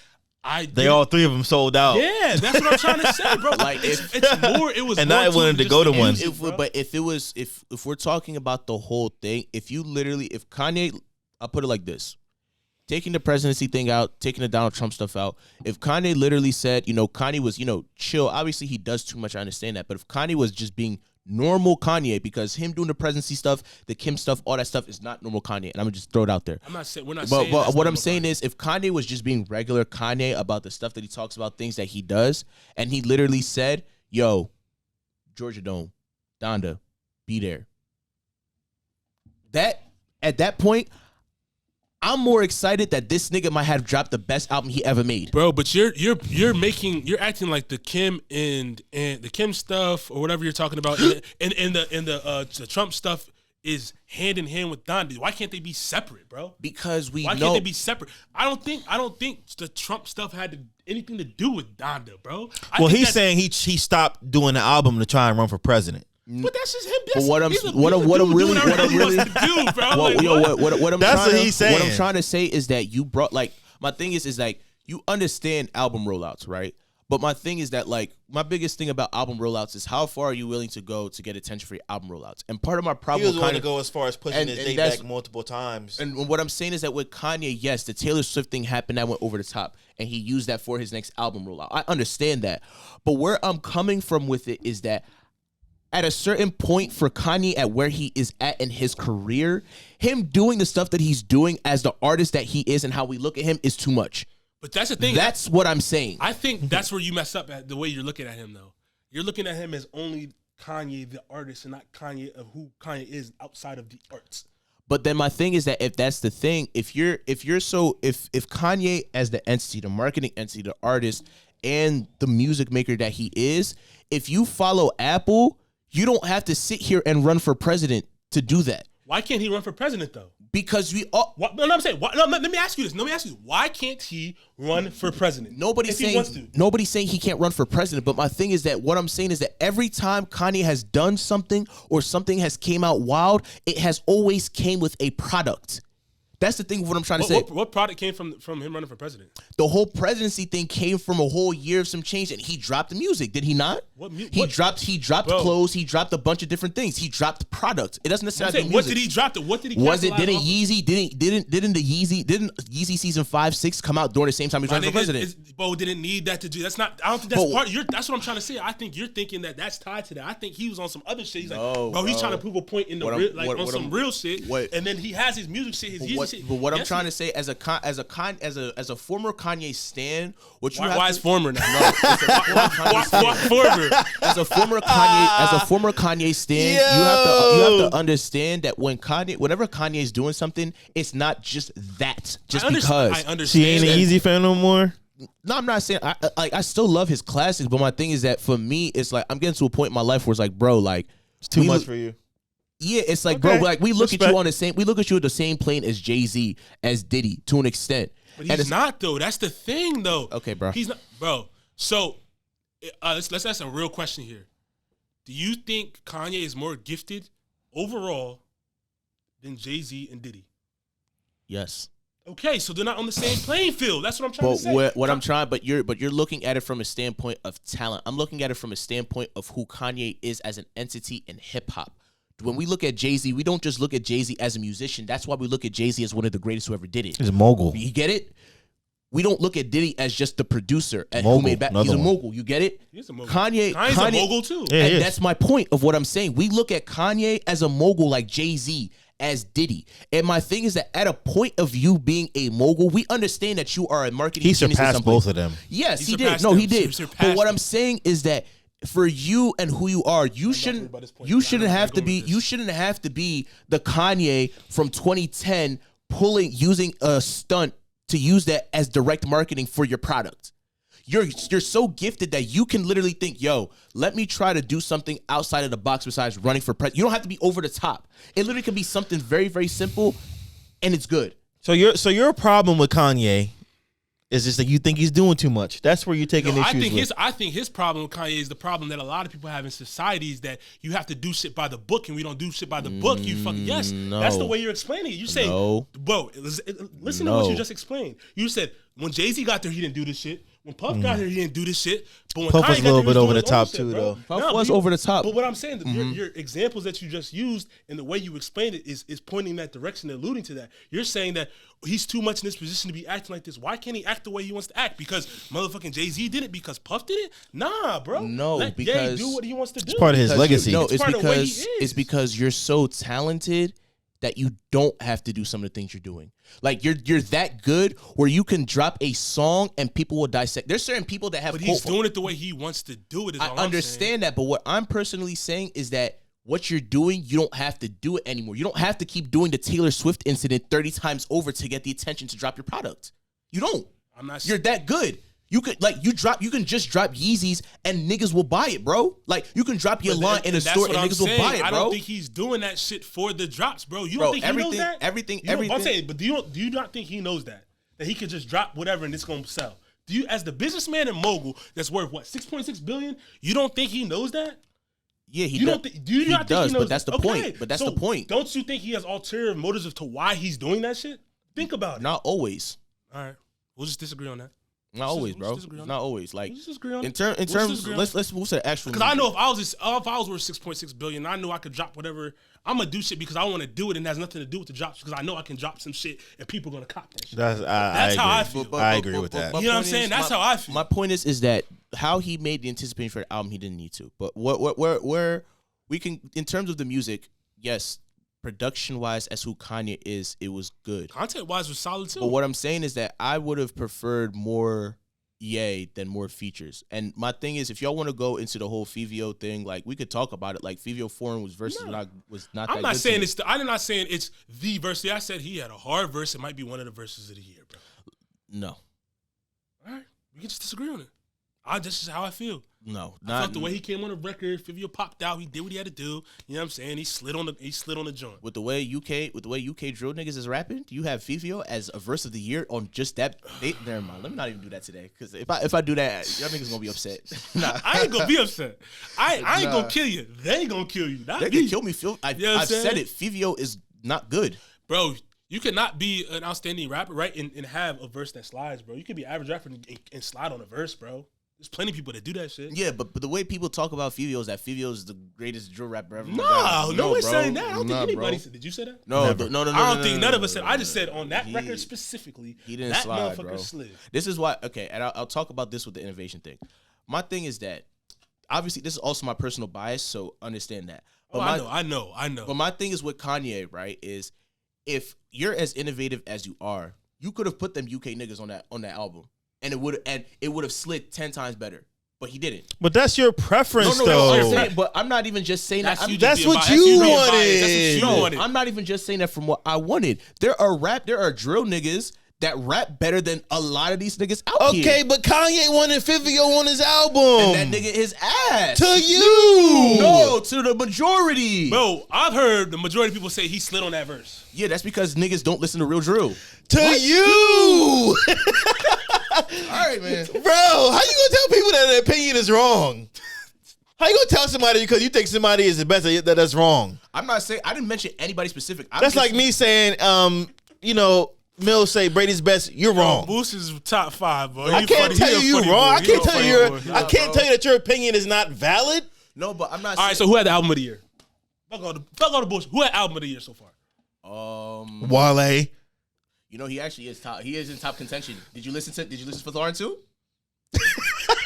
all 3 of them sold out. Yeah, that's what I'm trying to say, bro. Like it's more. It was, and more I wanted to go to one. If we're talking about the whole thing, if Kanye, I'll put it like this: taking the presidency thing out, taking the Donald Trump stuff out. If Kanye literally said, Kanye was, chill. Obviously, he does too much. I understand that, but if Kanye was just being normal Kanye, because him doing the presidency stuff, the Kim stuff, all that stuff is not normal Kanye, and I'm gonna just throw it out there. I'm not saying we're not. But what I'm saying is, if Kanye was just being regular Kanye about the stuff that he talks about, things that he does, and he literally said, "Yo, Georgia Dome, Donda, be there." That at that point, I'm more excited that this nigga might have dropped the best album he ever made. Bro, but you're acting like the Kim and the Kim stuff or whatever you're talking about and the Trump stuff is hand in hand with Donda. Why can't they be separate, bro? Because why can't they be separate? I don't think the Trump stuff had anything to do with Donda, bro. He's saying he stopped doing the album to try and run for president. But that's just him. But what I'm trying to say is that you brought, like, my thing is like, you understand album rollouts, right? But my thing is that, like, my biggest thing about album rollouts is how far are you willing to go to get attention for your album rollouts? And part of my problem, he was willing to go as far as pushing his date back multiple times. And what I'm saying is that with Kanye, yes, the Taylor Swift thing happened that went over the top, and he used that for his next album rollout. I understand that, but where I'm coming from with it is that at a certain point for Kanye, at where he is at in his career, him doing the stuff that he's doing as the artist that he is and how we look at him is too much. But that's the thing. That's what I'm saying. I think that's where you mess up at the way you're looking at him, though. You're looking at him as only Kanye, the artist, and not Kanye of who Kanye is outside of the arts. But then my thing is that if that's the thing, if Kanye as the entity, the marketing entity, the artist, and the music maker that he is, if you follow Apple, you don't have to sit here and run for president to do that. Why can't he run for president, though? Because we all... I'm saying... let me ask you this. Why can't he run for president? Nobody's saying he can't run for president, but my thing is that what I'm saying is that every time Kanye has done something or something has came out wild, it has always came with a product. That's the thing of what I'm trying to say. What product came from him running for president? The whole presidency thing came from a whole year of some change, and he dropped the music, did he not? He dropped clothes, he dropped a bunch of different things. He dropped product. It doesn't necessarily be music. What did he drop? What did he? Didn't Yeezy season 5, 6 come out during the same time he was running for president? Bo didn't need that to do. That's not. I don't think that's part. That's what I'm trying to say. I think you're thinking that that's tied to that. I think he was on some other shit. He's like, he's trying to prove a point in the real, some real shit. And then he has his music shit, his Yeezy shit. But what I'm trying to say, as a former Kanye stan, why is former now? No, why former? As a former Kanye stan, you have to understand that whenever Kanye is doing something, it's not just that. Because I understand. She ain't an Yeezy fan no more. No, I'm not saying I still love his classics, but my thing is that for me, it's like I'm getting to a point in my life where it's like, bro, like it's too much for you. Yeah, it's like, bro, like we look at you at the same plane as Jay-Z, as Diddy, to an extent. But he's not, though. That's the thing, though. Okay, bro. He's not, bro. So let's ask a real question here. Do you think Kanye is more gifted overall than Jay-Z and Diddy? Yes. Okay, so they're not on the same playing field. That's what I'm trying to say. But you're looking at it from a standpoint of talent. I'm looking at it from a standpoint of who Kanye is as an entity in hip hop. When we look at Jay-Z, we don't just look at Jay-Z as a musician. That's why we look at Jay-Z as one of the greatest who ever did it. He's a mogul. You get it? We don't look at Diddy as just the producer who made back. He's a mogul. You get it? He's a mogul. Kanye's a mogul too. Yeah, and that's my point of what I'm saying. We look at Kanye as a mogul like Jay-Z, as Diddy. And my thing is that at a point of you being a mogul, we understand that you are a marketing genius. He surpassed both of them. Yes, he did. No, he did. But what I'm saying is that for you and who you are, you shouldn't have to be the Kanye from 2010 using a stunt to use that as direct marketing for your product. You're so gifted that you can literally think, yo, let me try to do something outside of the box besides running for president. You don't have to be over the top. It literally can be something very, very simple, and it's good. So your problem with Kanye is just that you think he's doing too much. That's where you're taking issues. I think his problem with Kanye is the problem that a lot of people have in society is that you have to do shit by the book, and we don't do shit by the book. That's the way you're explaining it. You say, bro, listen to what you just explained. You said when Jay-Z got there, he didn't do this shit. When Puff got here, he didn't do this shit. But when Puff Kanye was a little bit over the top too, though. Puff was over the top. But what I'm saying, your examples that you just used and the way you explained it is pointing in that direction, alluding to that. You're saying that he's too much in this position to be acting like this. Why can't he act the way he wants to act? Because motherfucking Jay-Z did it? Because Puff did it? Nah, bro. No, Let because Ye do what he wants to do. It's part of his legacy. It's because you're so talented that you don't have to do some of the things you're doing. Like you're that good where you can drop a song and people will dissect. There's certain people that have. But he's doing it the way he wants to do it. I understand that, but what I'm personally saying is that what you're doing, you don't have to do it anymore. You don't have to keep doing the Taylor Swift incident 30 times over to get the attention to drop your product. You don't. You're that good. You could you can just drop Yeezys and niggas will buy it, bro. Like you can drop your line in a store and niggas will buy it, bro. I don't think he's doing that shit for the drops, bro. You don't think he knows that? Everything. I'm saying, but do you not think he knows that he could just drop whatever and it's gonna sell? Do you, as the businessman and mogul that's worth what, $6.6 billion? You don't think he knows that? Yeah, he you does. Don't think he knows? But that's the point. Okay. But that's the point. Don't you think he has ulterior motives as to why he's doing that shit? Think about it. Not always. All right, we'll just disagree on that. Not always, bro. Not always. Like in terms, let's move to the actual. Because I know if I was worth $6.6 billion, I know I could drop whatever. I'm gonna do shit because I want to do it, and it has nothing to do with the drops. Because I know I can drop some shit, and people are gonna cop that shit. That's how I feel. I agree with that. You know what I'm saying? That's how I feel. My point is that how he made the anticipation for the album, he didn't need to. But where we can, in terms of the music, yes. Production wise, as who Kanye is, it was good. Content wise was solid too. But what I'm saying is that I would have preferred more Ye than more features. And my thing is, if y'all want to go into the whole Fivio thing, like we could talk about it. Like Fivio Foreign was not. I'm not saying it's. I'm not saying it's the verse. I said he had a hard verse. It might be one of the verses of the year, bro. No. All right, we can just disagree on it. This is how I feel. No, I felt the way he came on the record, Fivio popped out. He did what he had to do. You know what I'm saying? He slid on the joint. With the way UK drill niggas is rapping, you have Fivio as a verse of the year on just that. Never mind. Let me not even do that today, because if I do that, y'all niggas gonna be upset. Nah, I ain't gonna be upset. I ain't gonna kill you. They ain't gonna kill you. They can kill me. I've said it. Fivio is not good, bro. You cannot be an outstanding rapper, right, and have a verse that slides, bro. You could be an average rapper and slide on a verse, bro. There's plenty of people that do that shit. Yeah, but the way people talk about Fivio is that Fivio is the greatest drill rapper ever. No one's saying that. I don't think anybody said. Did you say that? No. I don't think none of us said. I just said on that record specifically, he didn't that slide, motherfucker bro. slid. This is why. Okay, and I'll talk about this with the innovation thing. My thing is that obviously this is also my personal bias, so understand that. But I know. But my thing is with Kanye, right? Is if you're as innovative as you are, you could have put them UK niggas on that album, and it would have slid 10 times better. But he didn't. But that's your preference, though. But I'm not even just saying that. That's what you wanted. No, I'm not even just saying that from what I wanted. There are drill niggas that rap better than a lot of these niggas out here. Okay, but Kanye wanted Fivio on his album. And that nigga his ass. To you. No, to the majority. Bro, I've heard the majority of people say he slid on that verse. Yeah, that's because niggas don't listen to real drill. To you. All right, man. Bro, how you gonna tell people that their opinion is wrong? How you gonna tell somebody because you think somebody is the best that that's wrong? I'm not saying, I didn't mention anybody specific. That's like me saying, Millz say Brady's best. You're wrong. Boost is top 5, bro. I can't tell you you're wrong. I can't tell you that your opinion is not valid. No, but I'm not. All right, so who had the album of the year? Fuck all the bullshit. Who had album of the year so far? Wale. You know, he actually is top. He is in top contention. Did you listen for Lauren too?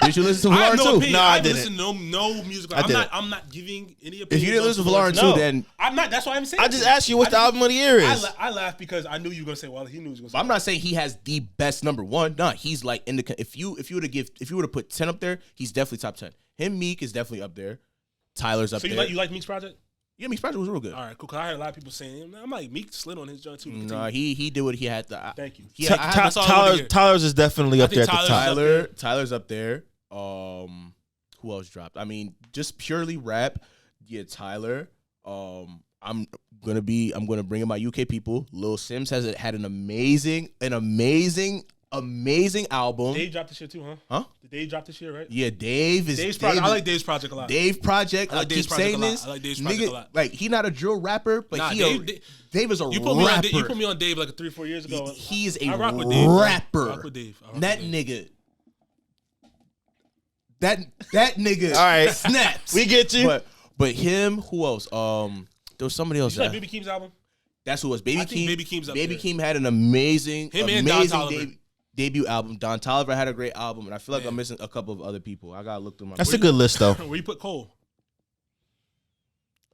Did you listen to Lauren too? No, I didn't. Listen to no music. I'm not giving any opinion. If you didn't listen to Lauren too, then I'm not. That's why I'm saying. I just asked you what the album of the year is. I laughed because I knew you were gonna say. Well, he knew he was gonna say. I'm not saying he has the best number one. No, he's like in the. If you were to put 10 up there, he's definitely top 10. Him, Meek is definitely up there. Tyler's up there. So you like Meek's project? Yeah, Meek's project was real good. All right, cool. Cause I heard a lot of people saying, I'm like, Meek slid on his joint too. No, he did what he had to. Thank you. Tyler's is definitely up there at the top. Tyler's up there. Who else dropped? I mean, just purely rap. Yeah, Tyler. I'm gonna bring in my UK people. Lil Sims had an amazing album. Dave dropped this year too, huh? Huh? Did Dave drop this year, right? Yeah, Dave's project. I like Dave's project a lot. Dave project. I keep saying this. I like Dave's project a lot. Like, he not a drill rapper, but Dave is a rapper. You put me on Dave like 3 or 4 years ago. He is a rock with Dave, rapper. I rock with Dave. That nigga. That nigga. All right, snaps. We get you. But him. Who else? There was somebody else. You like Baby Keem's album? That's who it was. Baby Keem's up Baby there. Keem had an amazing debut album. Don Toliver had a great album, and I feel like I'm missing a couple of other people. I gotta look through my. That's a good list, though. Where you put Cole?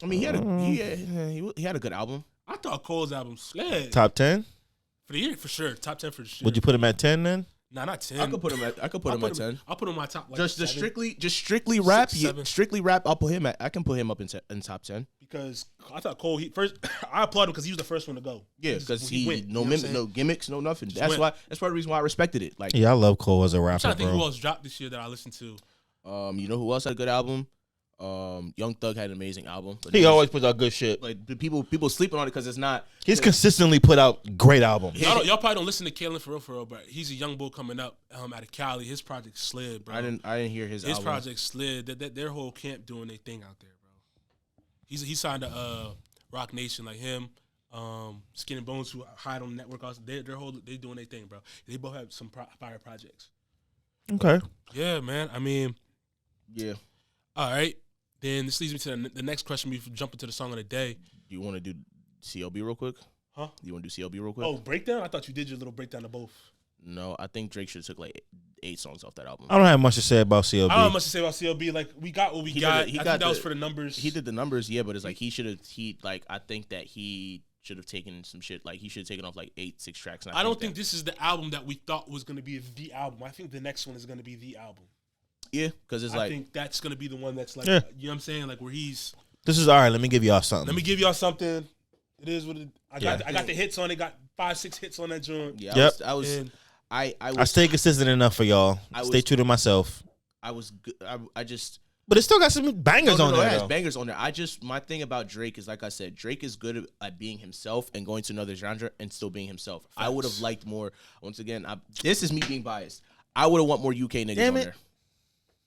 I mean, he had a good album. I thought Cole's album slid. Top 10 for the year for sure. Top 10 for sure. Would you put him at 10 then? Nah, not 10. I could put him at 10. I'll put him in my top. Like Just 7, strictly rap. 6, 7. Strictly rap. I'll put him at. I can put him up in top 10. Because I thought Cole. First, I applaud him because he was the first one to go. Yeah, because he went, no no gimmicks, no nothing. Just That's went. why. That's part of the reason why I respected it. Like, Yeah, I love Cole as a I'm rapper, trying to think who bro. else dropped this year that I listened to. you know who else had a good album? Young Thug had an amazing album. But He always puts out good shit. like the people sleeping on it because it's not. He's consistently put out great albums. Y'all probably don't listen to Kalen for real, but he's a young bull coming up out of Cali. His project slid, bro. I didn't hear his album. project slid. Their whole camp doing their thing out there, bro. He signed to Rock Nation like him. Skin and Bones, who hide on the network, also they doing their thing, bro. They both have some fire projects. Okay. Yeah, man. I mean, Yeah. all right. Then this leads me to the next question. We jump into the song of the day. Do you want to do CLB real quick? Huh? You want to do CLB real quick? Oh, breakdown? I thought you did your little breakdown of both. No, I think Drake should have took like 8 songs off that album. I don't have much to say about CLB. I don't have much to say about CLB. Like, we got what we got. I think that was for the numbers. He did the numbers, yeah, but it's like I think that he should have taken some shit. Like, he should have taken off like 6 tracks. I don't think this is the album that we thought was going to be the album. I think the next one is going to be the album. Yeah, because it's I think that's going to be the one that's like, Yeah. you know what I'm saying? Like, where he's... This is all right. Let me give y'all something. Let me give y'all something. It is what it... I got the hits on it. Got 5-6 hits on that joint. Yeah, Yep. I stay consistent enough for y'all. Stay true to myself. I was good. I just... But it still got some bangers on there. It has Though. bangers on there. My thing about Drake is, like I said, Drake is good at being himself and going to another genre and still being himself. Facts. I would have liked more. Once again, this is me being biased. I would have want more UK niggas on there.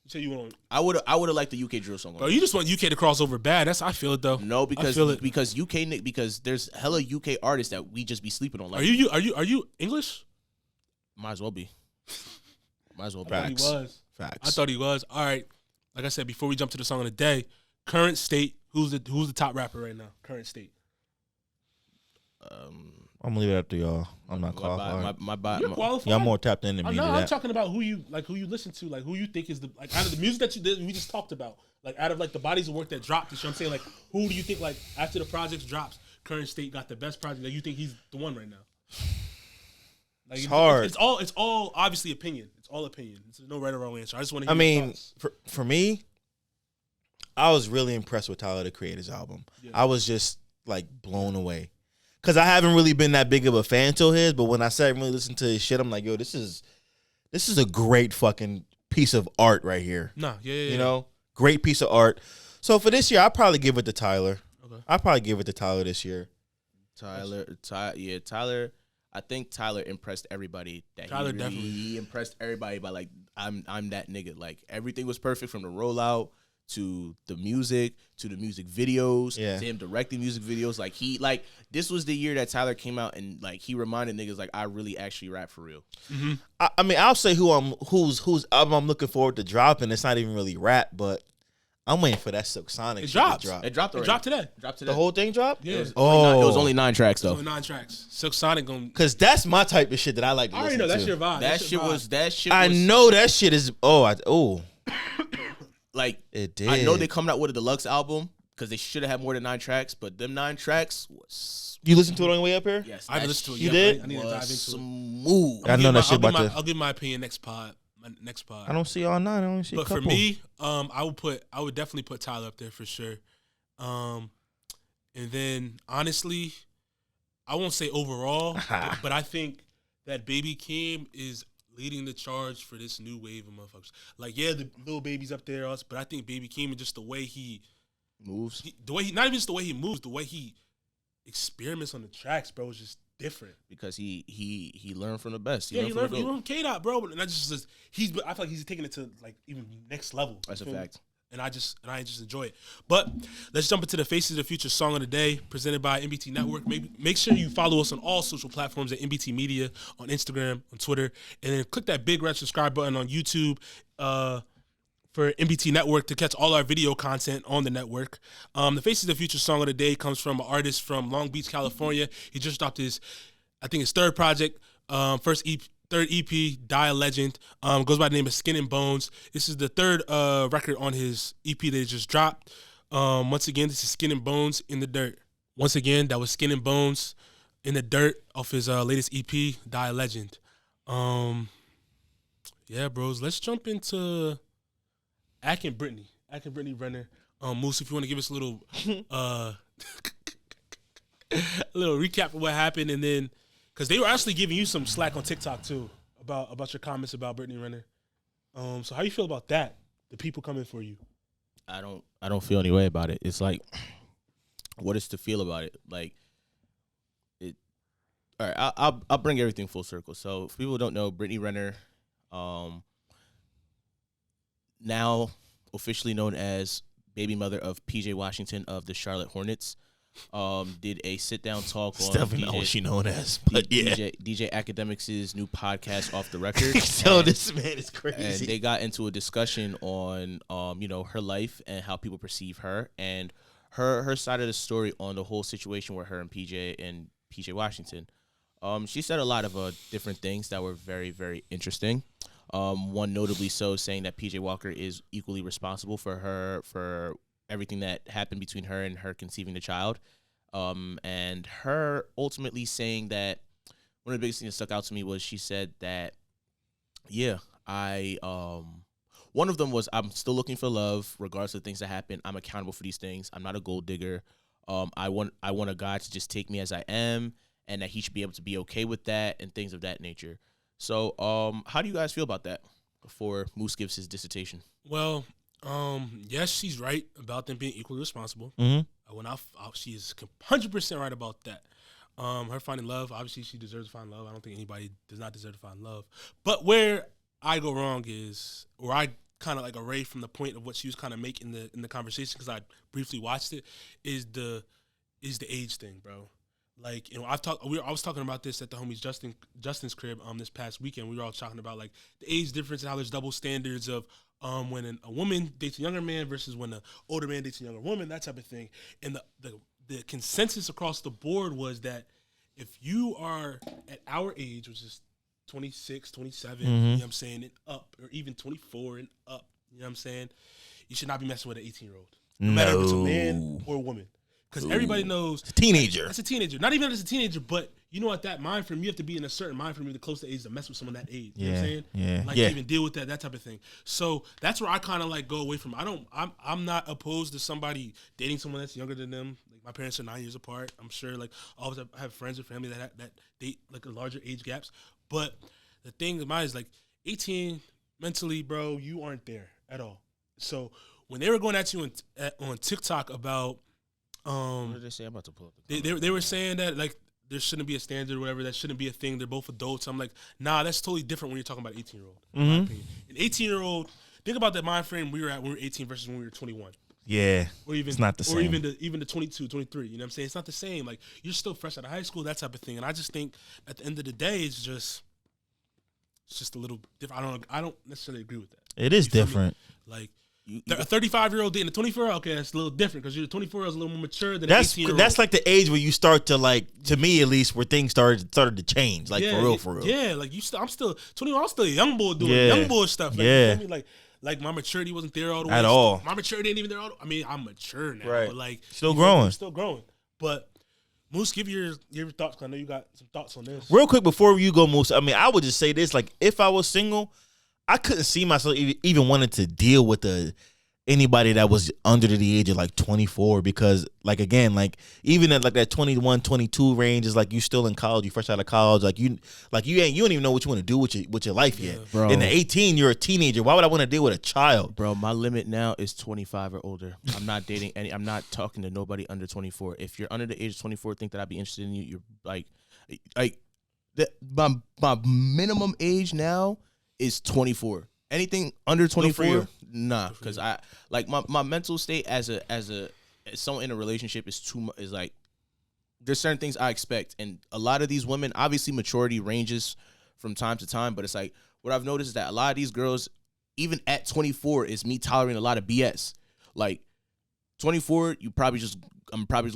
So you want? I would have liked the UK drill song. Bro, you just want UK to cross over bad. I feel it though. No, because there's hella UK artists that we just be sleeping on. Like, are you English? Might as well be. Might as well be. Facts. He was. Facts. I thought he was. All right. Like I said, before we jump to the song of the day, current state. Who's the top rapper right now? Current state. I'm gonna leave it up to y'all. I'm not qualified. You're qualified. Y'all more tapped into me. I'm talking about who you listen to, like who you think is the out of the music that you did. We just talked about, like out of like the bodies of work that dropped. You know what I'm saying? Like, who do you think, like, after the projects drops, current state got the best project that you think he's the one right now? Like, it's hard. It's all obviously opinion. It's all opinion. There's no right or wrong answer. I just want to hear your thoughts. for me, I was really impressed with Tyler the Creator's album. Yeah. I was just like blown away. Cause I haven't really been that big of a fan till his, but when I sat and really listened to his shit, I'm like, yo, this is a great fucking piece of art right here. Nah, yeah. You know, great piece of art. So for this year, I'll probably give it to Tyler. Okay. I'll probably give it to Tyler this year. Tyler. I think Tyler impressed everybody. He impressed everybody by, like, I'm that nigga. Like, everything was perfect from the rollout to the music videos, to him directing music videos. Like, this was the year that Tyler came out and, like, he reminded niggas, like, I really actually rap for real. Mm-hmm. I mean, I'll say whose album I'm looking forward to dropping. It's not even really rap, but I'm waiting for that Silk Sonic shit to drop. It dropped already. It dropped today. The whole thing dropped? Yeah. It was only 9 tracks, though. Only 9 tracks. Silk Sonic going... Because that's my type of shit that I like to listen to. I already know. That's your vibe. That shit was... I know that shit is... Like, it did. I know they coming out with a deluxe album because they should have had more than 9 tracks, but them 9 tracks was... You listened to it on the way up here? Yes. I listened to it. You did? I need to dive into smooth. I know that shit about I'll give my opinion next pod. I don't see all 9. I only see a couple. But for me, I would definitely put Tyler up there for sure. And then, honestly, I won't say overall, but I think that Baby Keem is leading the charge for this new wave of motherfuckers. Like, yeah, the little baby's up there, but I think Baby Keem and just the way he moves, not even just the way he moves, the way he experiments on the tracks, bro, is just different. Because he learned from the best. He learned from K-Dot, bro. And I feel like he's taking it to, like, even next level. That's a fact. And I just enjoy it. But let's jump into the Faces of the Future song of the day, presented by MBT Network. Make sure you follow us on all social platforms at MBT Media, on Instagram, on Twitter, and then click that big red subscribe button on YouTube for MBT Network to catch all our video content on the network. The Faces of the Future song of the day comes from an artist from Long Beach, California. He just dropped his third project, third EP, Die a Legend. Goes by the name of Skin and Bones. This is the third record on his EP that he just dropped. Once again, this is Skin and Bones in the Dirt. Once again, that was Skin and Bones in the Dirt off his latest EP, Die a Legend. Yeah, bros. Let's jump into Brittany Renner. Moose, if you want to give us a little a little recap of what happened, and then because they were actually giving you some slack on TikTok too about your comments about Brittany Renner. So how you feel about that? The people coming for you. I don't feel any way about it. It's like, what is to feel about it? Like, it. All right, I'll bring everything full circle. So, if people don't know, Brittany Renner, now officially known as baby mother of PJ Washington of the Charlotte Hornets, did a sit down talk on Definitely not what she known as, but yeah. DJ Academics' new podcast, Off the Record. So this man is crazy. And they got into a discussion on her life and how people perceive her and her side of the story on the whole situation with her and PJ Washington. She said a lot of different things that were very, very interesting. One notably so, saying that PJ Walker is equally responsible for everything that happened between her and her conceiving the child. And her ultimately saying that one of the biggest things that stuck out to me was she said that, one of them was, I'm still looking for love regardless of things that happen. I'm accountable for these things. I'm not a gold digger. I want a guy to just take me as I am, and that he should be able to be okay with that and things of that nature. So, how do you guys feel about that before Moose gives his dissertation? Well, yes, she's right about them being equally responsible. Mm-hmm. She is 100% right about that. Her finding love, obviously she deserves to find love. I don't think anybody does not deserve to find love. But where I go wrong is, or I kind of like array from the point of what she was kind of making in the conversation, because I briefly watched it, is the age thing, bro. Like, I was talking about this at the homies Justin's crib this past weekend. We were all talking about like the age difference and how there's double standards of when a woman dates a younger man versus when an older man dates a younger woman, that type of thing. And the consensus across the board was that if you are at our age, which is 26, 27, you know what I'm saying, and up, or even 24 and up, you know what I'm saying, you should not be messing with an 18-year-old. No matter if it's a man or a woman. Because everybody knows. It's a teenager. That's a teenager. Not even as a teenager, but you know, at that mind frame, you have to be in a certain mind frame to close the age to mess with someone that age. You know what I'm saying? Yeah. Like, even deal with that type of thing. So that's where I kind of like go away from. I'm not opposed to somebody dating someone that's younger than them. Like, my parents are 9 years apart. I'm sure, like, always I have friends or family that date like a larger age gaps. But the thing of mine is, like, 18 mentally, bro, you aren't there at all. So when they were going at you on TikTok about, what did they say? I'm about to pull up they were saying that, like, there shouldn't be a standard or whatever. That shouldn't be a thing. They're both adults. I'm like, nah, that's totally different when you're talking about an 18-year-old. In my opinion. An 18-year-old, think about that mind frame we were at when we were 18 versus when we were 21. Yeah, or even, it's not the same. Or even the 22, 23. You know what I'm saying? It's not the same. Like, you're still fresh out of high school, that type of thing. And I just think at the end of the day, it's just a little different. I don't necessarily agree with that. It is different. Like, a 35-year-old dating a 24-year-old, okay, that's a little different because your 24-year-old is a little more mature than an 18-year-old. That's like the age where you start to, like, to me at least, where things started to change, like, for real. Yeah, like, I'm still 21. I'm still a young boy doing young boy stuff. Like, you know what I mean? Like my maturity wasn't there all the way. At all. My maturity ain't even there all the way. I mean, I'm mature now, right. but, like, still growing. I'm still growing. But Moose, give your thoughts, because I know you got some thoughts on this. Real quick before you go, Moose, I mean, I would just say this, like, if I was single, I couldn't see myself even wanting to deal with anybody that was under the age of, like, 24, because, like, again, like, even at, like, that 21, 22 range is, like, you still in college, you fresh out of college, you don't even know what you want to do with your life yet. Bro. In the 18, you're a teenager. Why would I want to deal with a child? Bro, my limit now is 25 or older. I'm not dating I'm not talking to nobody under 24. If you're under the age of 24, think that I'd be interested in you, you're like my minimum age now is 24. Anything under 24, nah, because I like my mental state as someone in a relationship is like, there's certain things I expect, and a lot of these women, obviously maturity ranges from time to time, but it's like, what I've noticed is that a lot of these girls, even at 24, is me tolerating a lot of BS. Like, 24, I'm probably just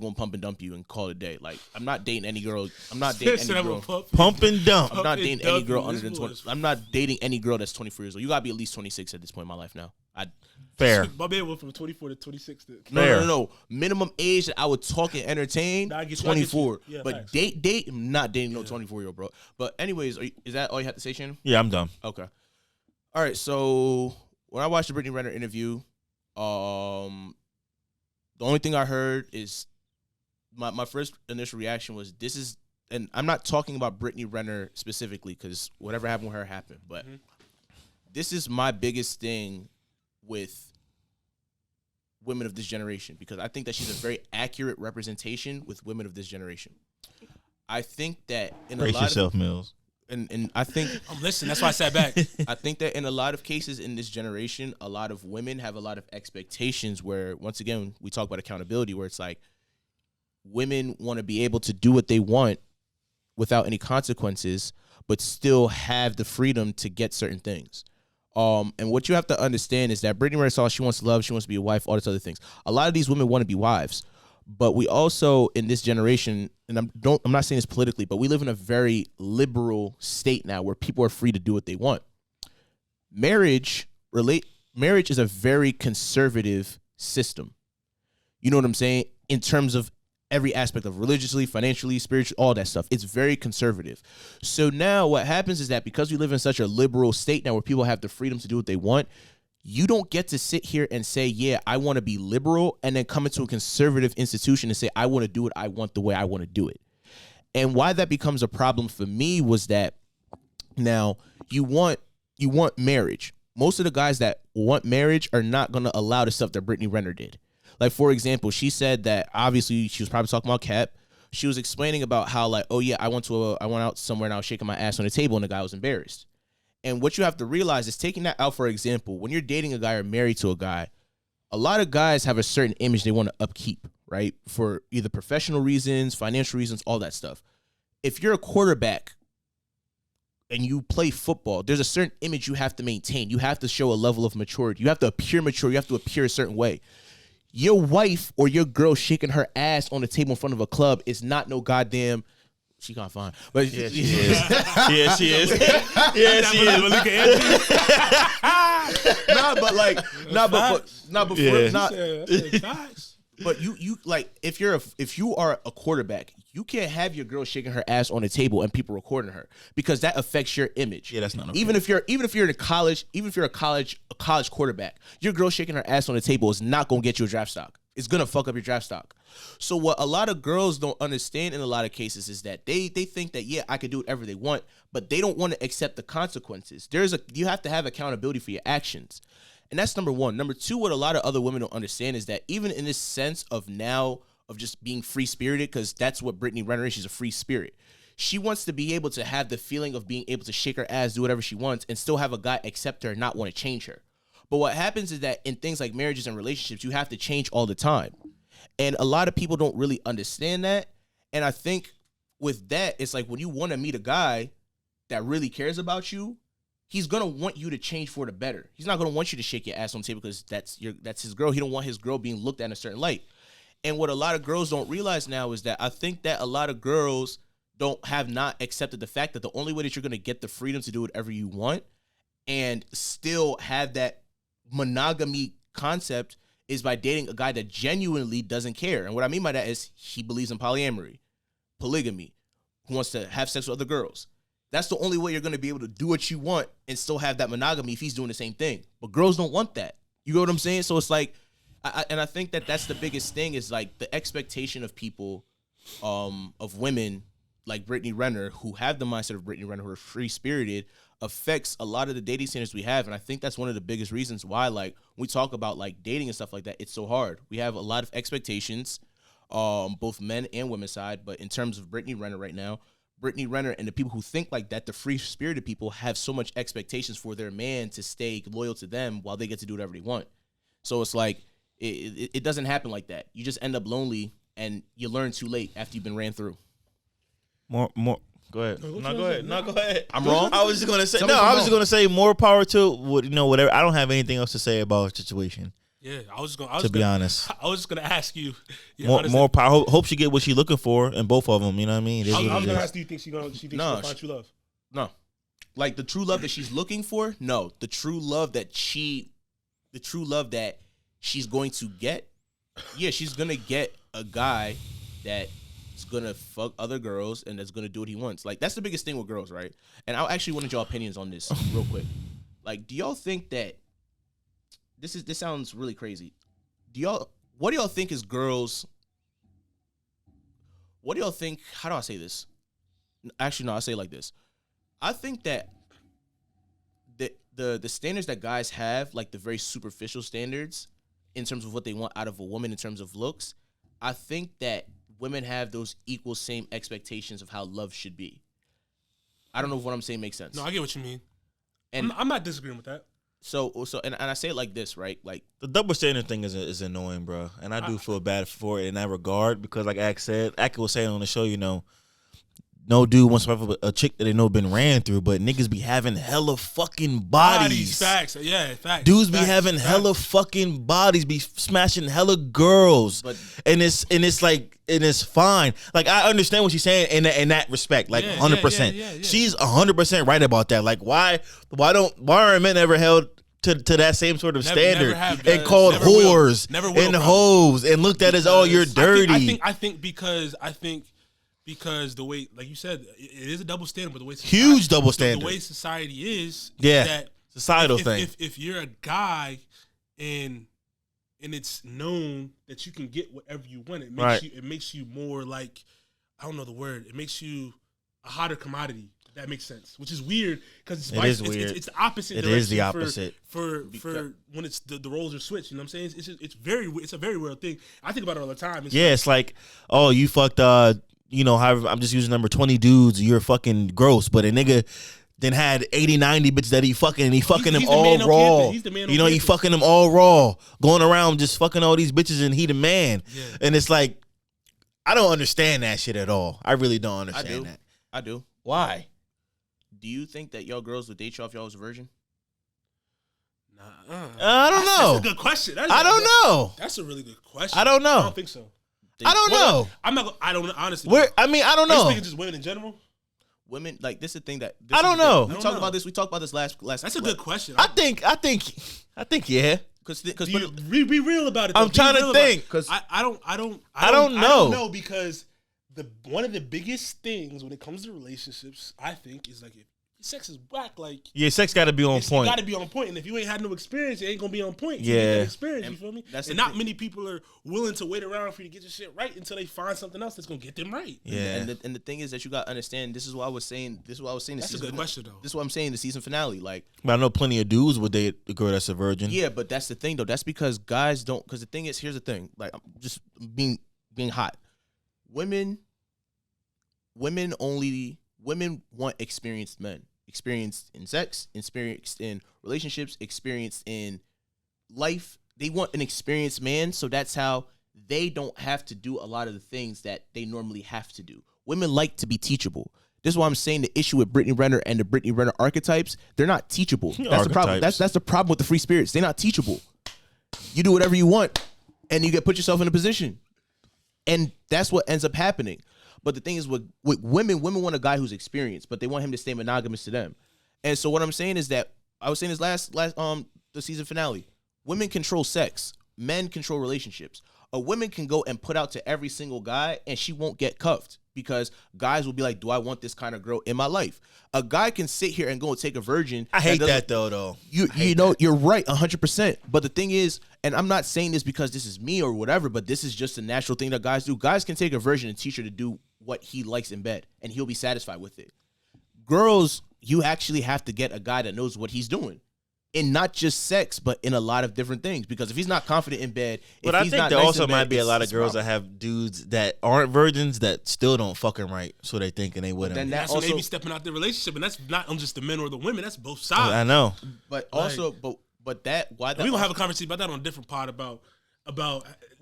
gonna pump and dump you and call it a day. Like, I'm not dating any girl. I'm not dating any girl. Pump and dump. I'm not dating any girl under than 20. I'm not dating any girl that's 24 years old. You gotta be at least 26 at this point in my life now. Fair. My man went from 24 to 26. No. Minimum age that I would talk and entertain, 24. Yeah, but facts. date, I'm not dating no 24-year-old, bro. But anyways, is that all you have to say, Shannon? Yeah, I'm done. Okay. All right, so when I watched the Brittany Renner interview, the only thing I heard is my first initial reaction was this is, and I'm not talking about Brittany Renner specifically because whatever happened with her happened, but this is my biggest thing with women of this generation because I think that she's a very accurate representation with women of this generation. I think that in Brace a lot yourself, of Millz. and I think I'm listening. That's why I sat back. I think that in a lot of cases in this generation, a lot of women have a lot of expectations where, once again, we talk about accountability, where it's like women want to be able to do what they want without any consequences, but still have the freedom to get certain things. And what you have to understand is that Brittany Renner saw she wants love, she wants to be a wife, all these other things. A lot of these women want to be wives. But we also, in this generation, and I'm not saying this politically, but we live in a very liberal state now where people are free to do what they want. Marriage is a very conservative system. You know what I'm saying? In terms of every aspect of religiously, financially, spiritually, all that stuff. It's very conservative. So now what happens is that because we live in such a liberal state now where people have the freedom to do what they want, you don't get to sit here and say, yeah, I want to be liberal, and then come into a conservative institution and say, I want to do what I want the way I want to do it. And why that becomes a problem for me was that now you want marriage. Most of the guys that want marriage are not going to allow the stuff that Brittany Renner did. Like, for example, she said that obviously she was probably talking about Cap. She was explaining about how, like, oh, yeah, I went out somewhere and I was shaking my ass on the table and the guy was embarrassed. And what you have to realize is, taking that out, for example, when you're dating a guy or married to a guy, a lot of guys have a certain image they want to upkeep, right? For either professional reasons, financial reasons, all that stuff. If you're a quarterback and you play football, there's a certain image you have to maintain. You have to show a level of maturity. You have to appear mature. You have to appear a certain way. Your wife or your girl shaking her ass on the table in front of a club is not no goddamn... She can't find, but Yeah, she is. Yeah, she is. Yeah, she is. But you like, if you are a quarterback, you can't have your girl shaking her ass on the table and people recording her, because that affects your image. Yeah, that's not okay. Even if you're in college, even if you're a college quarterback, your girl shaking her ass on the table is not gonna get you a draft stock. It's gonna fuck up your draft stock. So what a lot of girls don't understand in a lot of cases is that they think that, yeah, I can do whatever they want, but they don't want to accept the consequences. You have to have accountability for your actions. And that's number one. Number two, what a lot of other women don't understand is that even in this sense of now of just being free-spirited, because that's what Brittany Renner is, she's a free spirit. She wants to be able to have the feeling of being able to shake her ass, do whatever she wants, and still have a guy accept her and not want to change her. But what happens is that in things like marriages and relationships, you have to change all the time. And a lot of people don't really understand that. And I think with that, it's like when you want to meet a guy that really cares about you, he's going to want you to change for the better. He's not going to want you to shake your ass on the table because that's his girl. He don't want his girl being looked at in a certain light. And what a lot of girls don't realize now is that I think that a lot of girls have not accepted the fact that the only way that you're going to get the freedom to do whatever you want and still have that monogamy concept is by dating a guy that genuinely doesn't care. And what I mean by that is he believes in polyamory, polygamy, who wants to have sex with other girls. That's the only way you're going to be able to do what you want and still have that monogamy if he's doing the same thing. But girls don't want that. You know what I'm saying? So it's like, I think that that's the biggest thing is like the expectation of people, of women like Brittany Renner, who have the mindset of Brittany Renner, who are free-spirited, affects a lot of the dating standards we have. And I think that's one of the biggest reasons why, like, when we talk about like dating and stuff like that, it's so hard. We have a lot of expectations, both men and women's side. But in terms of Brittany Renner right now, Brittany Renner and the people who think like that, the free-spirited people, have so much expectations for their man to stay loyal to them while they get to do whatever they want. So it's like, it doesn't happen like that. You just end up lonely and you learn too late after you've been ran through. More. Go ahead. Go ahead. I'm wrong. I was just gonna say more power to whatever. I don't have anything else to say about the situation. Yeah, to be honest, I was just gonna ask you. More power. Hope she get what she looking for in both of them. You know what I mean? I was gonna ask, do you think she's gonna find true love? No, like the true love that she's looking for. No, the true love that she's going to get. Yeah, she's gonna get a guy that is gonna fuck other girls and that's gonna do what he wants. Like, that's the biggest thing with girls, right? And I actually wanted your opinions on this real quick. Like, do y'all think that this sounds really crazy? What do y'all think is girls? What do y'all think? How do I say this? Actually, no, I'll say it like this. I think that the standards that guys have, like the very superficial standards in terms of what they want out of a woman in terms of looks, I think that women have those equal same expectations of how love should be. I don't know if what I'm saying makes sense. No, I get what you mean. And I'm not disagreeing with that. So and I say it like this, right? Like, The double standard thing is annoying, bro, and I do feel bad for it in that regard because, like Ak said, Ak was saying on the show, you know, no dude wants to have a chick that they know been ran through, but niggas be having hella fucking bodies. Facts. Yeah, facts. Dudes be Facts, having facts. hella fucking bodies, be smashing hella girls, But- and it's fine. Like, I understand what she's saying in that respect, like Yeah, 100%. yeah. She's 100% right about that. Like, why are men ever held to that same sort of standard never have, and called never will. whores Never will, and bro. hoes and looked at as, oh, you're dirty? I think because the way, like you said, it is a double standard, but the way Huge double standard. The way society is Yeah. that Societal if, thing. If you're a guy and it's known that you can get whatever you want, it makes you more like, I don't know the word. It makes you a hotter commodity. If that makes sense, which is weird because It is weird. It's the opposite. It is the direction opposite. for when it's the roles are switched. You know what I'm saying? It's a very real thing. I think about it all the time. It's like, oh, you fucked, however, I'm just using number 20 dudes, you're fucking gross, but a nigga then had 80, 90 bitches that he fucking, and he fucking them he's the all man on raw. campus. He's the man on He campus. fucking them all raw, going around just fucking all these bitches, and he the man. Yeah. And it's like, I don't understand that shit at all. I really don't understand that. I do. Why? Do you think that y'all girls would date y'all if y'all was a virgin? I don't know. That's a good question. I don't know. That's a really good question. I don't know. I don't think so. I don't know. I'm not. I don't honestly. I don't Are you know. speaking just women in general? Women, like, this is the thing that I don't know. We I don't talked know. about this. We talked about this last. That's a good question. I think, yeah. Because Be real about it. I'm though. Be trying to real about think. it. 'Cause I don't know. I don't know because one of the biggest things when it comes to relationships, I think, is like if sex is whack, like Yeah, sex got to be on you point. got to be on point, and if you ain't had no experience, it ain't gonna be on point. You Yeah. get that experience. You feel me? that's the And not thing. many people are willing to wait around for you to get your shit right until they find something else that's gonna get them right. Yeah. and the thing is that you got to understand. This is what I was saying. The That's a season good question though. This is what I'm saying. The season finale, like, But I know plenty of dudes would date a girl that's a virgin. yeah, but that's the thing though. That's because guys don't. Because the thing is, here's the thing. Like, I'm just being hot. Women want experienced men. Experienced in sex, experienced in relationships, experienced in life. They want an experienced man, so that's how they don't have to do a lot of the things that they normally have to do. Women like to be teachable. This is why I'm saying the issue with Brittany Renner and the Brittany Renner archetypes, they're not teachable. That's the problem. Archetypes. That's the problem with the free spirits. They're not teachable. You do whatever you want, and you get put yourself in a position. And that's what ends up happening. But the thing is, with women want a guy who's experienced, but they want him to stay monogamous to them. And so what I'm saying is that I was saying this last the season finale. Women control sex, men control relationships. A woman can go and put out to every single guy, and she won't get cuffed because guys will be like, "Do I want this kind of girl in my life?" A guy can sit here and go and take a virgin. I hate doesn't- that though. You know, you're right 100%. But the thing is, and I'm not saying this because this is me or whatever, but this is just a natural thing that guys do. Guys can take a virgin and teach her to do what he likes in bed, and he'll be satisfied with it. Girls, you actually have to get a guy that knows what he's doing. In not just sex, but in a lot of different things. Because if he's not confident in bed, But if I he's think not there nice also in bed, might be a it's- lot of it's girls problem. that have dudes that aren't virgins that still don't fucking right, so they thinking they wouldn't. then that That's when they also- be stepping out the relationship, and that's not on just the men or the women. That's both I sides. know. But also, but that why that We gonna have a conversation about that on a different pod about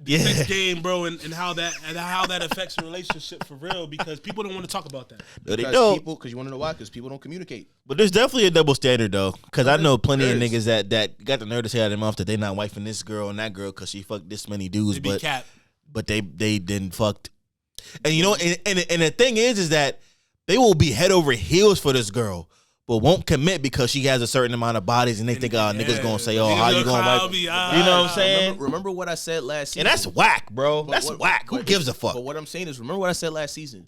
the Yeah. sex game, bro, and how that affects a relationship for real. Because people don't want to talk about that. No, they because don't. because you want to know why? Because people don't communicate. But there's definitely a double standard though, because I know plenty of there is. niggas that got the nerve to say out of their mouth that they not wifing this girl and that girl because she fucked this many dudes, They be cap. but they didn't fucked. And you know, and the thing is that they will be head over heels for this girl, but won't commit because she has a certain amount of bodies, and they think, oh, niggas gonna say, oh, how you gonna wife? You know what I'm saying? Remember what I said last season? And that's whack, bro. But That's what- whack. Who but gives a fuck? But what I'm saying is, remember what I said last season.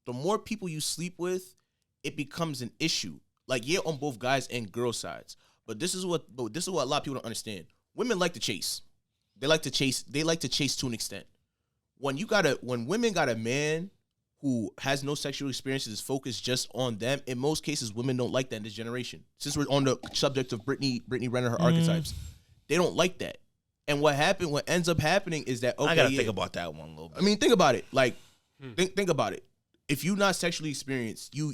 The more people you sleep with, it becomes an issue. Like, yeah, on both guys and girl sides. But this is what a lot of people don't understand. Women like to chase. They like to chase to an extent. When women got a man who has no sexual experiences, is focused just on them, in most cases, women don't like that in this generation. Since we're on the subject of Brittany Renner, her archetypes, they don't like that. And what ends up happening is that, okay, I gotta think about that one a little bit. I mean, think about it. Like, think about it. If you're not sexually experienced, you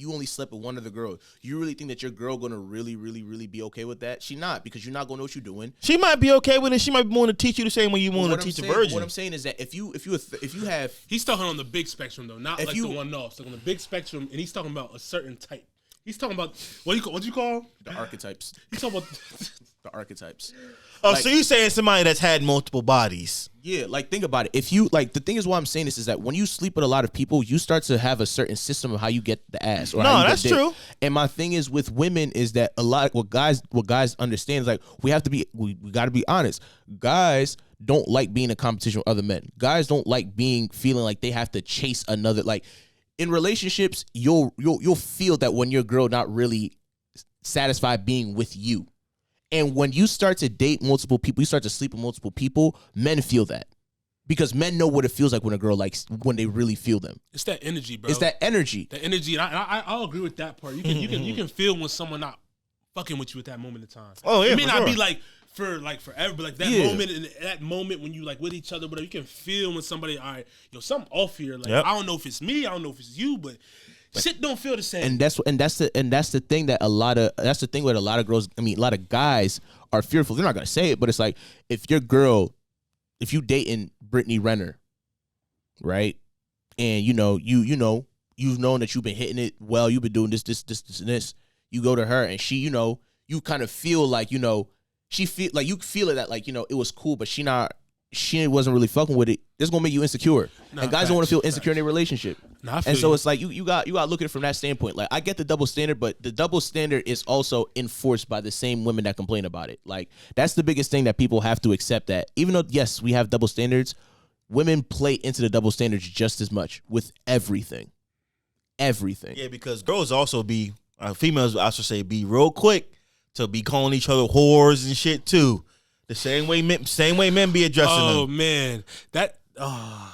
only slept with one other girl. You really think that your girl gonna really, really, really be okay with that? She not, because you're not gonna know what you're doing. She might be okay with it. She might want to teach you the same way you want to teach a virgin. What I'm saying is that if you have, he's talking on the big spectrum though, not like the one off. So on the big spectrum, and he's talking about a certain type. He's talking about what do you call the archetypes. He's talking about the archetypes. Oh, like, so you saying somebody that's had multiple bodies? Yeah, like think about it. If you like, the thing is why I'm saying this is that when you sleep with a lot of people, you start to have a certain system of how you get the ass. Or no, how you that's get dick. true. And my thing is with women is that a lot what guys understand is like we got to be honest. Guys don't like being in competition with other men. Guys don't like feeling like they have to chase another. Like in relationships, you'll feel that when your girl not really satisfied being with you. And when you start to date multiple people, you start to sleep with multiple people, men feel that. Because men know what it feels like when a girl likes, when they really feel them. It's that energy, bro. It's that energy. The energy. And I'll agree with that part. You can feel when someone not fucking with you at that moment in time. Oh, yeah, it may for not sure. be like forever, but like that moment when you like with each other, whatever, you can feel when somebody, all right, something off here. Like I don't know if it's me, I don't know if it's you, but shit don't feel the same. And that's the thing that a lot of girls, I mean, a lot of guys are fearful. They're not gonna say it, but it's like if you dating Brittany Renner, right? And you've known that you've been hitting it well, you've been doing this, and this. You go to her and she, you kind of feel like, she feel like you feel it that like, it was cool, but she wasn't really fucking with it. This is gonna make you insecure. And guys don't want to feel insecure in their relationship. And so it's like you got to look at it from that standpoint. Like I get the double standard, but the double standard is also enforced by the same women that complain about it. Like that's the biggest thing that people have to accept, that even though yes, we have double standards, women play into the double standards just as much with everything. Everything. Yeah, because girls also be females, I should say, be real quick to be calling each other whores and shit too. The same way men be addressing them. Oh man, that.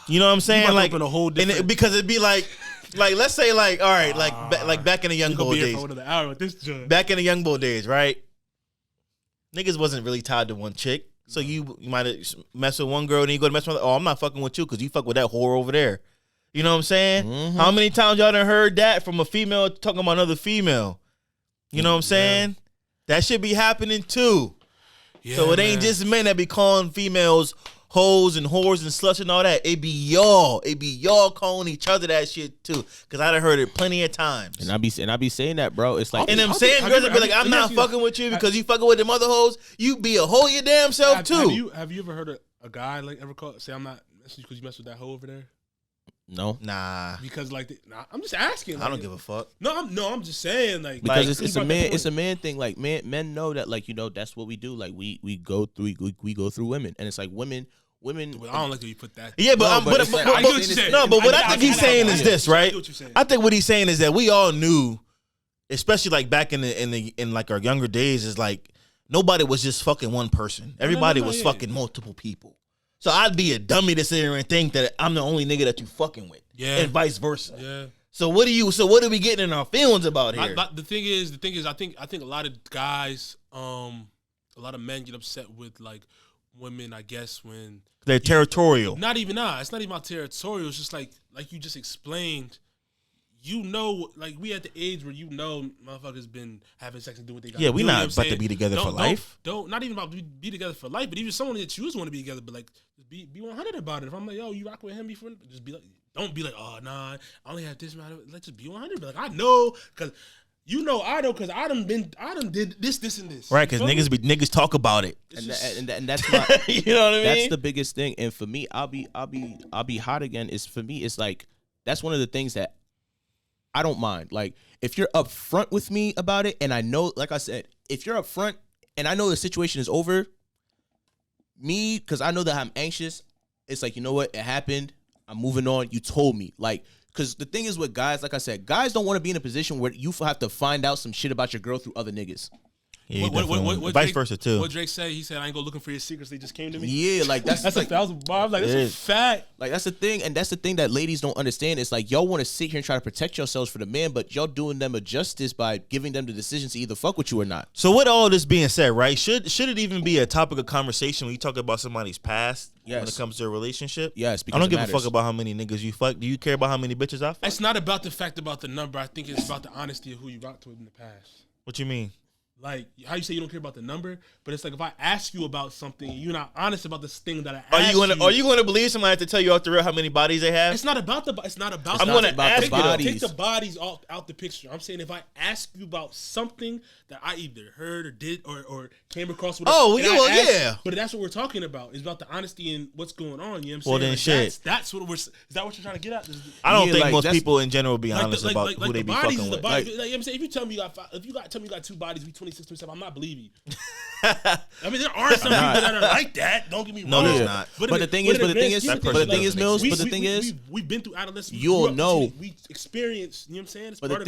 You know what I'm saying? Like, a whole different... because it'd be like let's say like, all right, like back in the young boy days. Back in the young boy days, right? Niggas wasn't really tied to one chick, so you might have mess with one girl, and then you go to mess with. I'm not fucking with you because you fuck with that whore over there. You know what I'm saying? Mm-hmm. How many times y'all done heard that from a female talking about another female? You know what I'm saying? That should be happening too. Yeah, so it ain't just men that be calling females hoes and whores and sluts and all that. It be y'all calling each other that shit too. Cause I done heard it plenty of times. And I be saying that, bro. It's like, and them saying girls be like, I'm not fucking with you because you fucking with them other hoes. You be a hoe your damn self too. Have you ever heard a guy like ever say I'm not messing because you mess with that hoe over there? No, nah. Because like, I'm just asking. Like, I don't give a fuck. I'm just saying like because it's a man thing. Like men know that like that's what we do. Like we go through women, and it's like women. I don't like that you put that. Yeah, but I get what you're saying. No, but what I think he's saying is this, right? I think what he's saying is that we all knew, especially like back in like our younger days, is like nobody was just fucking one person. Everybody was fucking multiple people. So I'd be a dummy to sit here and think that I'm the only nigga that you fucking with, and vice versa. Yeah. So what are we getting in our feelings about here? The thing is, I think a lot of guys, a lot of men get upset with like women, I guess, when they're territorial. Not even that. It's not even about territorial. It's just like you just explained. Like we at the age where motherfuckers been having sex and doing what they got. Yeah, we not about to be together for life. Don't not even about to be together for life, but even someone that choose want to be together, but like just be 100 about it. If I'm like, yo, you rock with him before, just be like, don't be like, oh nah, I only have this matter. Let's just be 100. Be like, I know, cause I know, cause I done did this and this. Right, cause niggas talk about it, and that's my, you know what I mean. That's the biggest thing. And for me, I'll be hot again. It's like that's one of the things that I don't mind. Like if you're upfront with me about it, and I know, like I said, if you're upfront and I know the situation is over, because I know that I'm anxious. It's like, you know what, it happened. I'm moving on. You told me, like, Because the thing is with guys, like I said, guys don't want to be in a position where you have to find out some shit about your girl through other niggas. Yeah, what vice Drake, versa too. What Drake said, he said, "I ain't go looking for your secrets. They just came to me." Yeah, like that's like, 1,000 bars. Like, that's a fact. Like that's the thing, and that's the thing that ladies don't understand. It's like y'all want to sit here and try to protect yourselves for the man, but y'all doing them a justice by giving them the decision to either fuck with you or not. So with all this being said, right? Should it even be a topic of conversation when you talk about somebody's past when it comes to a relationship? Yes, because I don't give a fuck about how many niggas you fuck. Do you care about how many bitches I fuck? It's not about the fact about the number. I think it's about the honesty of who you rocked with in the past. What you mean? Like, how you say you don't care about the number, but it's like if I ask you about something and you're not honest about this thing that I asked you. Are you going to believe somebody to tell you off the real how many bodies they have? It's not about the. It's not about. I'm going to ask take, you. Take the bodies out the picture. I'm saying if I ask you about something that I either heard or did or came across with. Yeah. But that's what we're talking about. It's about the honesty and what's going on. You know what I'm saying? Well, then like shit. That's what we're. Is that what you're trying to get at? I don't think most people in general be honest about who they be fucking with. You know what I'm saying? If you tell me you got tell me you got 2 bodies, we 26, 27, I'm not believing you. I mean, there are some people that are like that. Don't get me wrong. No, there's not. But the thing is, Millz. But the thing is, we've been through adolescence. You'll know. We experienced. You know what I'm saying? But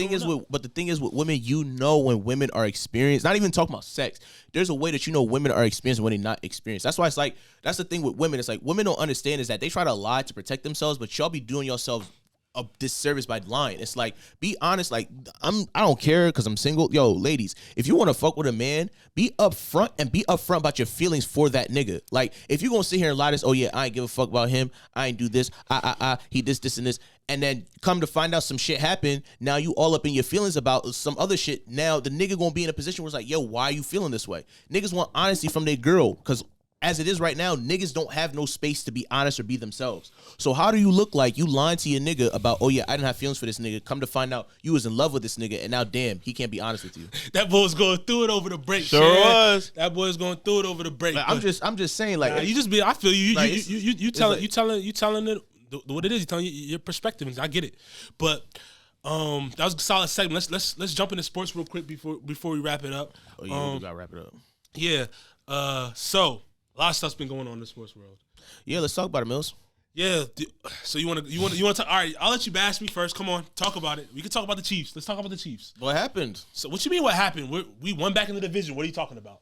the thing is, with women, you know when women are experienced. Not even talking about sex. There's a way that you know women are experienced when they're not experienced. That's why it's like that's the thing with women. It's like women don't understand is that they try to lie to protect themselves, but y'all be doing yourselves a disservice by lying. It's like, be honest. Like I don't care because I'm single. Yo, ladies, if you want to fuck with a man, be upfront and be upfront about your feelings for that nigga. Like if you gonna sit here and lie this, oh yeah, I ain't give a fuck about him. I ain't do this. He this and this, and then come to find out some shit happened. Now you all up in your feelings about some other shit. Now the nigga gonna be in a position where it's like, yo, why are you feeling this way? Niggas want honesty from their girl because. As it is right now, niggas don't have no space to be honest or be themselves. So how do you look like you lying to your nigga about, oh yeah, I didn't have feelings for this nigga. Come to find out you was in love with this nigga, and now damn, he can't be honest with you. That boy was going through it over the break. Sure Shann. was. That boy was going through it over the break. Like, I'm just saying, like you just be. I feel you. Like, You telling it what it is. You telling your perspective. And I get it, but. That was a solid segment. Let's jump into sports real quick before we wrap it up. Oh yeah, we gotta wrap it up. Yeah. So. A lot of stuff's been going on in the sports world. Yeah, let's talk about it, Millz. Yeah. So you want to talk? All right, I'll let you bash me first. Come on, talk about it. We can talk about the Chiefs. Let's talk about the Chiefs. What happened? So what you mean? What happened? We won back in the division. What are you talking about?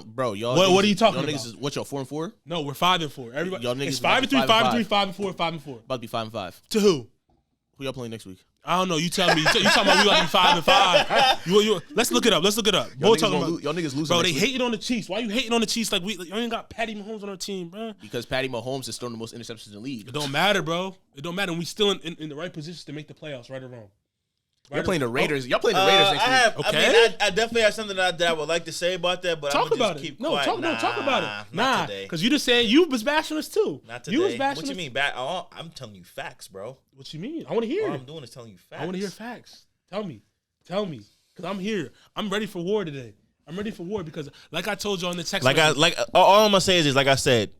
Bro, y'all. What are you talking about? What y'all 4-4? No, we're 5-4. Everybody, y'all niggas it's 5-3, 5-3, 5-4, 5-4. About to be 5-5. To who? Who y'all playing next week? I don't know. You tell me. You talking about we about to be 5-5? Let's look it up. Y'all niggas losing. Bro, they hating on the Chiefs. Why you hating on the Chiefs? Like you ain't got Patty Mahomes on our team, bro. Because Patty Mahomes is throwing the most interceptions in the league. It don't matter, bro. It don't matter. We still in the right position to make the playoffs, right or wrong. You're playing the Raiders. Y'all playing the Raiders next week. Okay. I mean, I definitely have something that I would like to say about that, but talk I'm about just it. keep No, quiet. talk about it. Not today. Because you just saying you was bashing us too. Not today. You was bashing what you us. mean? I'm telling you facts, bro. What you mean? I want to hear. All I'm doing is telling you facts. I want to hear facts. Tell me, because I'm here. I'm ready for war today. I'm ready for war because, like I told you on the text. All I'm gonna say is like I said,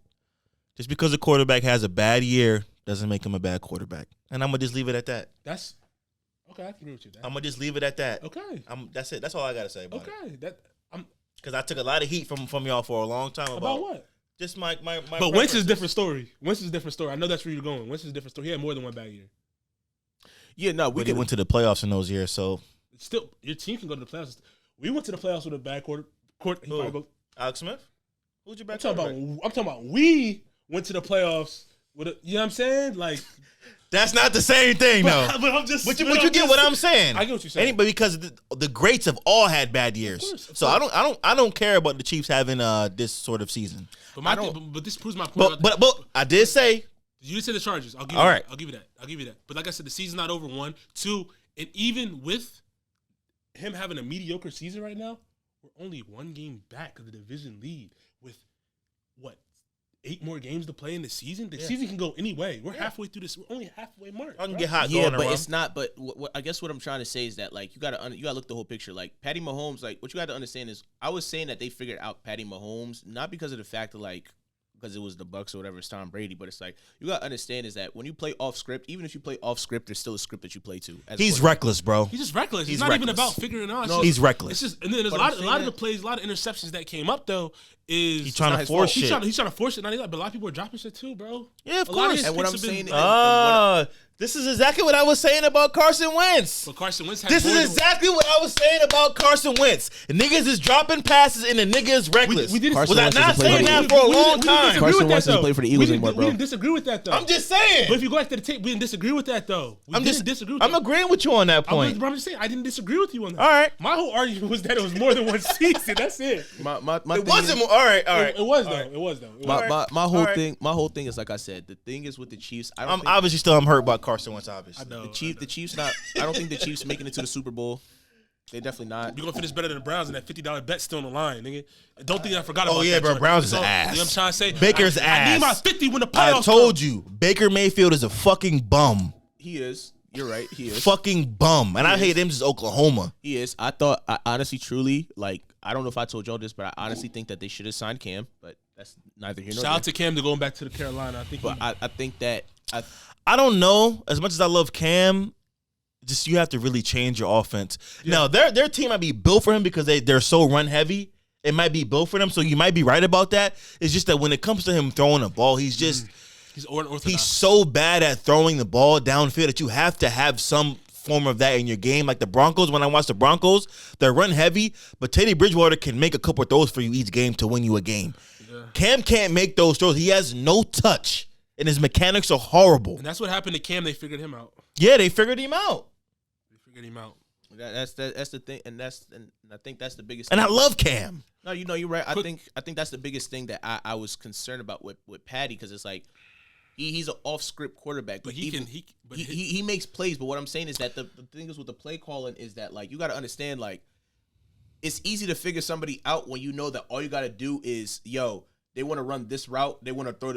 just because a quarterback has a bad year doesn't make him a bad quarterback, and I'm gonna just leave it at that. That's okay. I can agree with you. I'm gonna just leave it at that. Okay. That's it. That's all I gotta say about it. Okay. Because I took a lot of heat from y'all for a long time about what? Just my. But Wentz is a different story. I know that's where you're going. Wentz is a different story. He had more than one bad year. Yeah, no, we went to the playoffs in those years, so still your team can go to the playoffs. We went to the playoffs with a bad quarter. Alex Smith? Who's your bad I'm talking about we went to the playoffs with a, you know what I'm saying? Like that's not the same thing, though. But you get what I'm saying. I get what you're saying. But because the greats have all had bad years, of course. I don't care about the Chiefs having this sort of season. But this proves my point. But I did say. You did say the Chargers. I'll give you that. But like I said, the season's not over. 1, 2, and even with him having a mediocre season right now, we're only 1 game back of the division lead with what 8 more games to play in the season. The season can go any way. We're halfway through this. We're only halfway mark. I can get hot. Yeah, but it's not. But I guess what I'm trying to say is that like you gotta look the whole picture. Like Patty Mahomes, like what you got to understand is I was saying that they figured out Patty Mahomes not because of the fact that like. Because it was the Bucs or whatever, it's Tom Brady. But it's like you gotta understand is that when you play off script, even if you play off script, there's still a script that you play to. He's reckless, bro. He's just reckless. It's not even about figuring it out. No, he's reckless. It's just and then there's a lot of the plays, a lot of interceptions that came up though. He's trying to force shit. He's trying to force it. But a lot of people are dropping shit too, bro. Yeah, of course. And what I'm saying, This is exactly what I was saying about Carson Wentz. But Carson Wentz This is exactly what I was saying about Carson Wentz. Niggas is dropping passes and the nigga is reckless. We didn't. Carson Was I Wentz not doesn't play saying for the that for a long time? Carson Wentz doesn't play for the Eagles anymore, bro. We didn't disagree with that though. I'm just saying. But if you go back to the tape, we didn't disagree with that though. I'm agreeing with you on that point. I'm just saying I didn't disagree with you on that. All right. My whole argument was that it was more than one season. That's it. My It thing wasn't. is- All right. It was though. It was though. My whole Alright. thing. My whole thing is like I said. The thing is with the Chiefs. I don't I'm think obviously still hurt by Carson Wentz. Obviously. I know. the Chiefs not. I don't think the Chiefs making it to the Super Bowl. They definitely not. You're gonna finish better than the Browns, and that $50 bet still on the line, nigga. Don't think I forgot about that. Oh yeah, bro. joint. Browns is So, ass. You know what I'm trying to say? Baker's I ass. need my 50 when the I playoffs told come. you, Baker Mayfield is a fucking bum. He is. You're right. He is. Fucking bum. And I hate him just Oklahoma. He is. I honestly, truly, like, I don't know if I told y'all this, but I honestly think that they should have signed Cam, but that's neither here nor Shout out there. to Cam to going back to the Carolina. I think. But I think that I don't know. As much as I love Cam, just you have to really change your offense. Now, their team might be built for him because they're so run heavy. It might be built for them, so you might be right about that. It's just that when it comes to him throwing a ball, he's just he's unorthodox. he's so bad at throwing the ball downfield that you have to have some form of that in your game. Like the Broncos, when I watch the Broncos, they're run heavy, but Teddy Bridgewater can make a couple of throws for you each game to win you a game. Yeah. Cam can't make those throws. He has no touch, and his mechanics are horrible. And that's what happened to Cam. They figured him out. Yeah, they figured him out. that's the thing, and I think that's the biggest. And I thing. love Cam. No, you're right. I think that's the biggest thing that I was concerned about with Patty, because it's like he's an off script quarterback, But he makes plays. But what I'm saying is that the thing is with the play calling is that, like, you got to understand, like, it's easy to figure somebody out when you know that all you got to do is, they want to run this route. They want to throw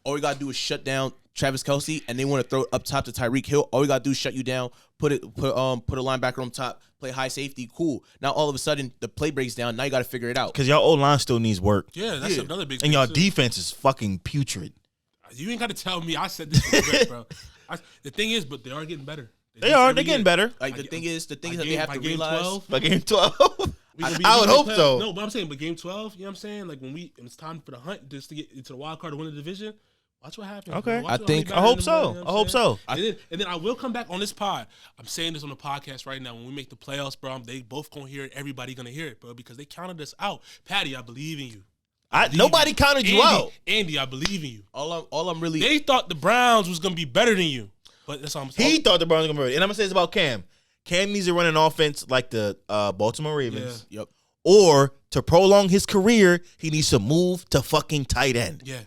all you got to do is shut down Travis Kelce, and they want to throw it up top to Tyreek Hill. All you got to do is shut you down, put a linebacker on top, play high safety. Cool. Now all of a sudden the play breaks down. Now you got to figure it out. Because y'all O-line still needs work. Yeah, that's another big And thing. y'all too. defense is fucking putrid. You ain't got to tell me. I said this was great, bro. The thing is, but they are getting better. They're getting better. Like the thing is that they have to game realize. 12, By game 12. I I would hope so. No, but I'm saying, but game 12, you know what I'm saying? Like when it's time for the hunt just to get into the wild card to win the division. Watch what happens. Okay. Bro. Watch I what think- Honey I Badger hope and so. them, you know what I I'm hope saying? so. And then I will come back on this pod. I'm saying this on the podcast right now. When we make the playoffs, bro, they both gonna hear it. Everybody gonna hear it, bro, because they counted us out. Patty, I believe in you. Nobody counted you out. Andy, I believe in you. All I'm really. They thought the Browns was gonna be better than you, but that's all I'm saying. He thought the Browns were going to be ready. And I'm going to say this about Cam. Cam needs to run an offense like the Baltimore Ravens. Yep. Or to prolong his career, he needs to move to fucking tight end. Yeah.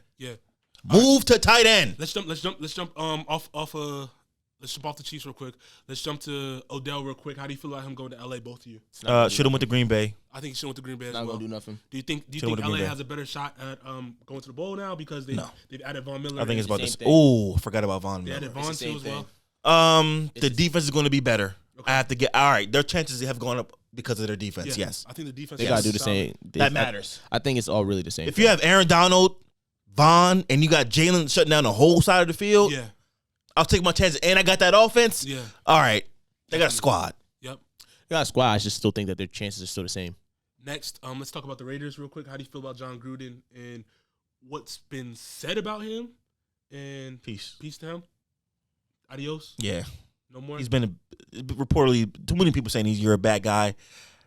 Move to tight end. Let's jump off the Chiefs real quick. Let's jump to Odell real quick. How do you feel about him going to LA, both of you? Should have went to Green Bay. I think he should have went to Green Bay as Not well. gonna do nothing. Do you think Should've went to LA Green Bay. has a better shot at going to the bowl now because they've added Von Miller? I think it's about same this. thing. Oh, I forgot about Von They added Miller. Von It's the too same as well. thing. The defense is going to be better. Okay. I have to get. All right, their chances have gone up because of their defense. Yeah, Yes. I think the defense. They is gotta do the solid. same. That matters. I think it's all really the same. If you have Aaron Donald, Von, and you got Jalen shutting down the whole side of the field, Yeah. I'll take my chances. And I got that offense. Yeah. All right. They got a squad. Yep. you got a squad, I just still think that their chances are still the same. Next, let's talk about the Raiders real quick. How do you feel about John Gruden and what's been said about him? And Peace. peace to him. Adios. Yeah. No more. He's been reportedly too many people saying you're a bad guy.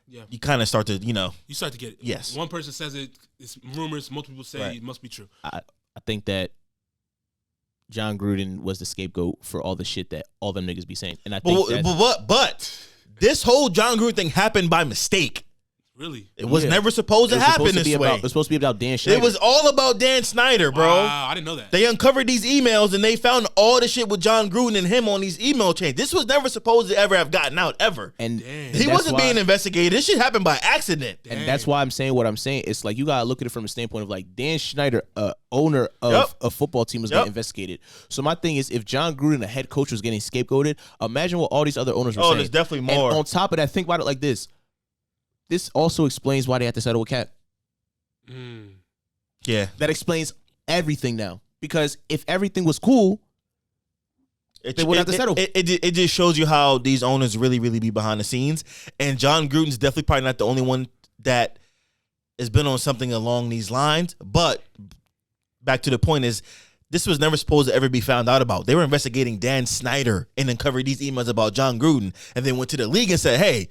Yeah. You kind of start to, You start to get it. Yes. One person says it's rumors. Multiple people say Right. it must be true. I think that John Gruden was the scapegoat for all the shit that all them niggas be saying, and I think But this whole John Gruden thing happened by mistake. Really? It was Yeah. never supposed to happen this way. It was supposed to be about Dan Schneider. It was all about Dan Snyder, bro. Wow, I didn't know that. They uncovered these emails and they found all the shit with John Gruden and him on these email chains. This was never supposed to ever have gotten out, ever. and Damn. He that's wasn't why- being investigated. This shit happened by accident. And that's why I'm saying what I'm saying. It's like you gotta look at it from a standpoint of like Dan Schneider, owner of Yep. a football team, was Yep. getting investigated. So my thing is, if John Gruden, a head coach, was getting scapegoated, imagine what all these other owners were Oh, saying. there's definitely And more. on top of that, think about it like this. This also explains why they had to settle with Cap. Yeah. That explains everything now. Because if everything was cool, they wouldn't have to settle. It just shows you how these owners really, really be behind the scenes. And John Gruden's definitely probably not the only one that has been on something along these lines. But back to the point is, This was never supposed to ever be found out about. They were investigating Dan Snyder and then covered these emails about John Gruden, and then went to the league and said, "Hey,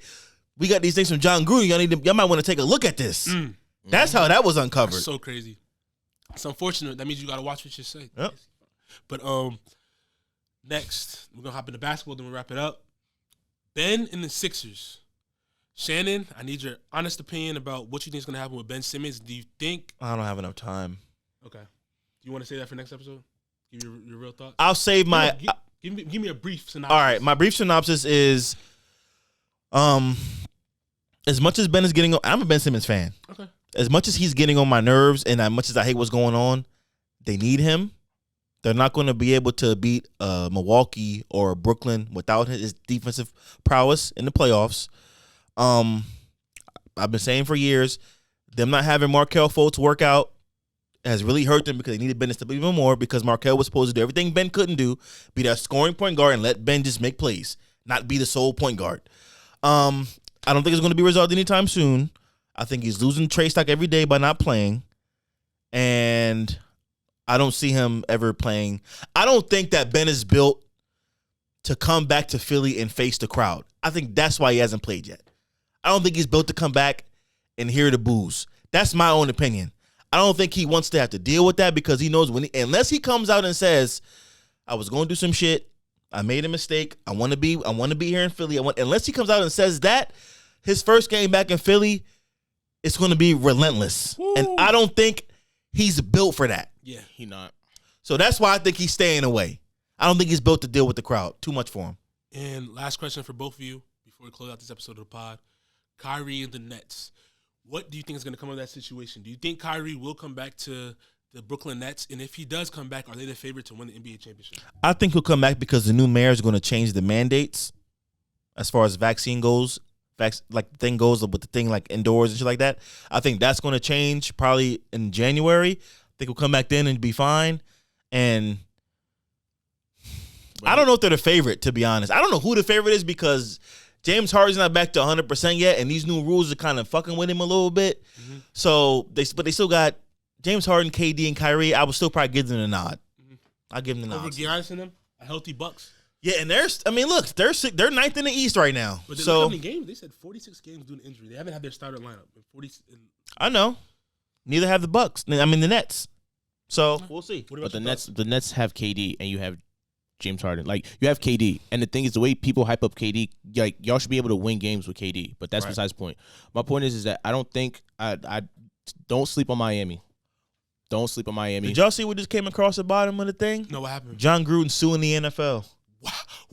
we got these things from John Gruden. Y'all might want to take a look at this." That's how that was uncovered. That's so crazy. It's unfortunate. That means you got to watch what you say. Yep. But next, we're going to hop into basketball, then we'll wrap it up. Ben and the Sixers. Shannon, I need your honest opinion about what you think is going to happen with Ben Simmons. Do you think... I don't have enough time. Okay. Do you want to say that for next episode? Give your real thoughts? I'll save my... Give me a brief synopsis. All right, my brief synopsis is... As much as Ben is getting on... I'm a Ben Simmons fan. Okay. As much as he's getting on my nerves and as much as I hate what's going on, they need him. They're not going to be able to beat Milwaukee or Brooklyn without his defensive prowess in the playoffs. I've been saying for years, them not having Markelle Fultz work out has really hurt them because they needed Ben to step up even more because Markelle was supposed to do everything Ben couldn't do, be that scoring point guard and let Ben just make plays, not be the sole point guard. I don't think it's going to be resolved anytime soon. I think he's losing trade stock every day by not playing, and I don't see him ever playing. I don't think that Ben is built to come back to Philly and face the crowd. I think that's why he hasn't played yet. I don't think he's built to come back and hear the boos. That's my own opinion. I don't think he wants to have to deal with that because he knows unless he comes out and says, "I was going to do some shit. I made a mistake. I want to be here in Philly." Unless he comes out and says that, his first game back in Philly, it's going to be relentless. Woo. And I don't think he's built for that. Yeah, he not. So that's why I think he's staying away. I don't think he's built to deal with the crowd. Too much for him. And last question for both of you before we close out this episode of the pod. Kyrie and the Nets. What do you think is going to come of that situation? Do you think Kyrie will come back to the Brooklyn Nets? And if he does come back, are they the favorite to win the NBA championship? I think he'll come back because the new mayor is going to change the mandates as far as vaccine goes. Like the thing goes with the thing like indoors and shit like that. I think that's going to change probably in January. I think he'll come back then and be fine. And I don't know if they're the favorite, to be honest. I don't know who the favorite is because James Harden's not back to 100% yet, and these new rules are kind of fucking with him a little bit. Mm-hmm. So they still got James Harden, KD, and Kyrie. I would still probably give them the nod. Mm-hmm. I'll give them the nod. Over Giannis and them, a healthy Bucks. Yeah, and they're ninth in the East right now. But so many games, they said 46 games due to injury. They haven't had their starter lineup. I know. Neither have the Bucks. I mean the Nets. So we'll see. But the Nets have KD, and you have James Harden. Like you have KD, and the thing is, the way people hype up KD, like y'all should be able to win games with KD. But that's besides the point. My point is that I don't think I don't sleep on Miami. Don't sleep on Miami. Did y'all see what just came across the bottom of the thing? No, what happened? John Gruden suing the NFL. Wow.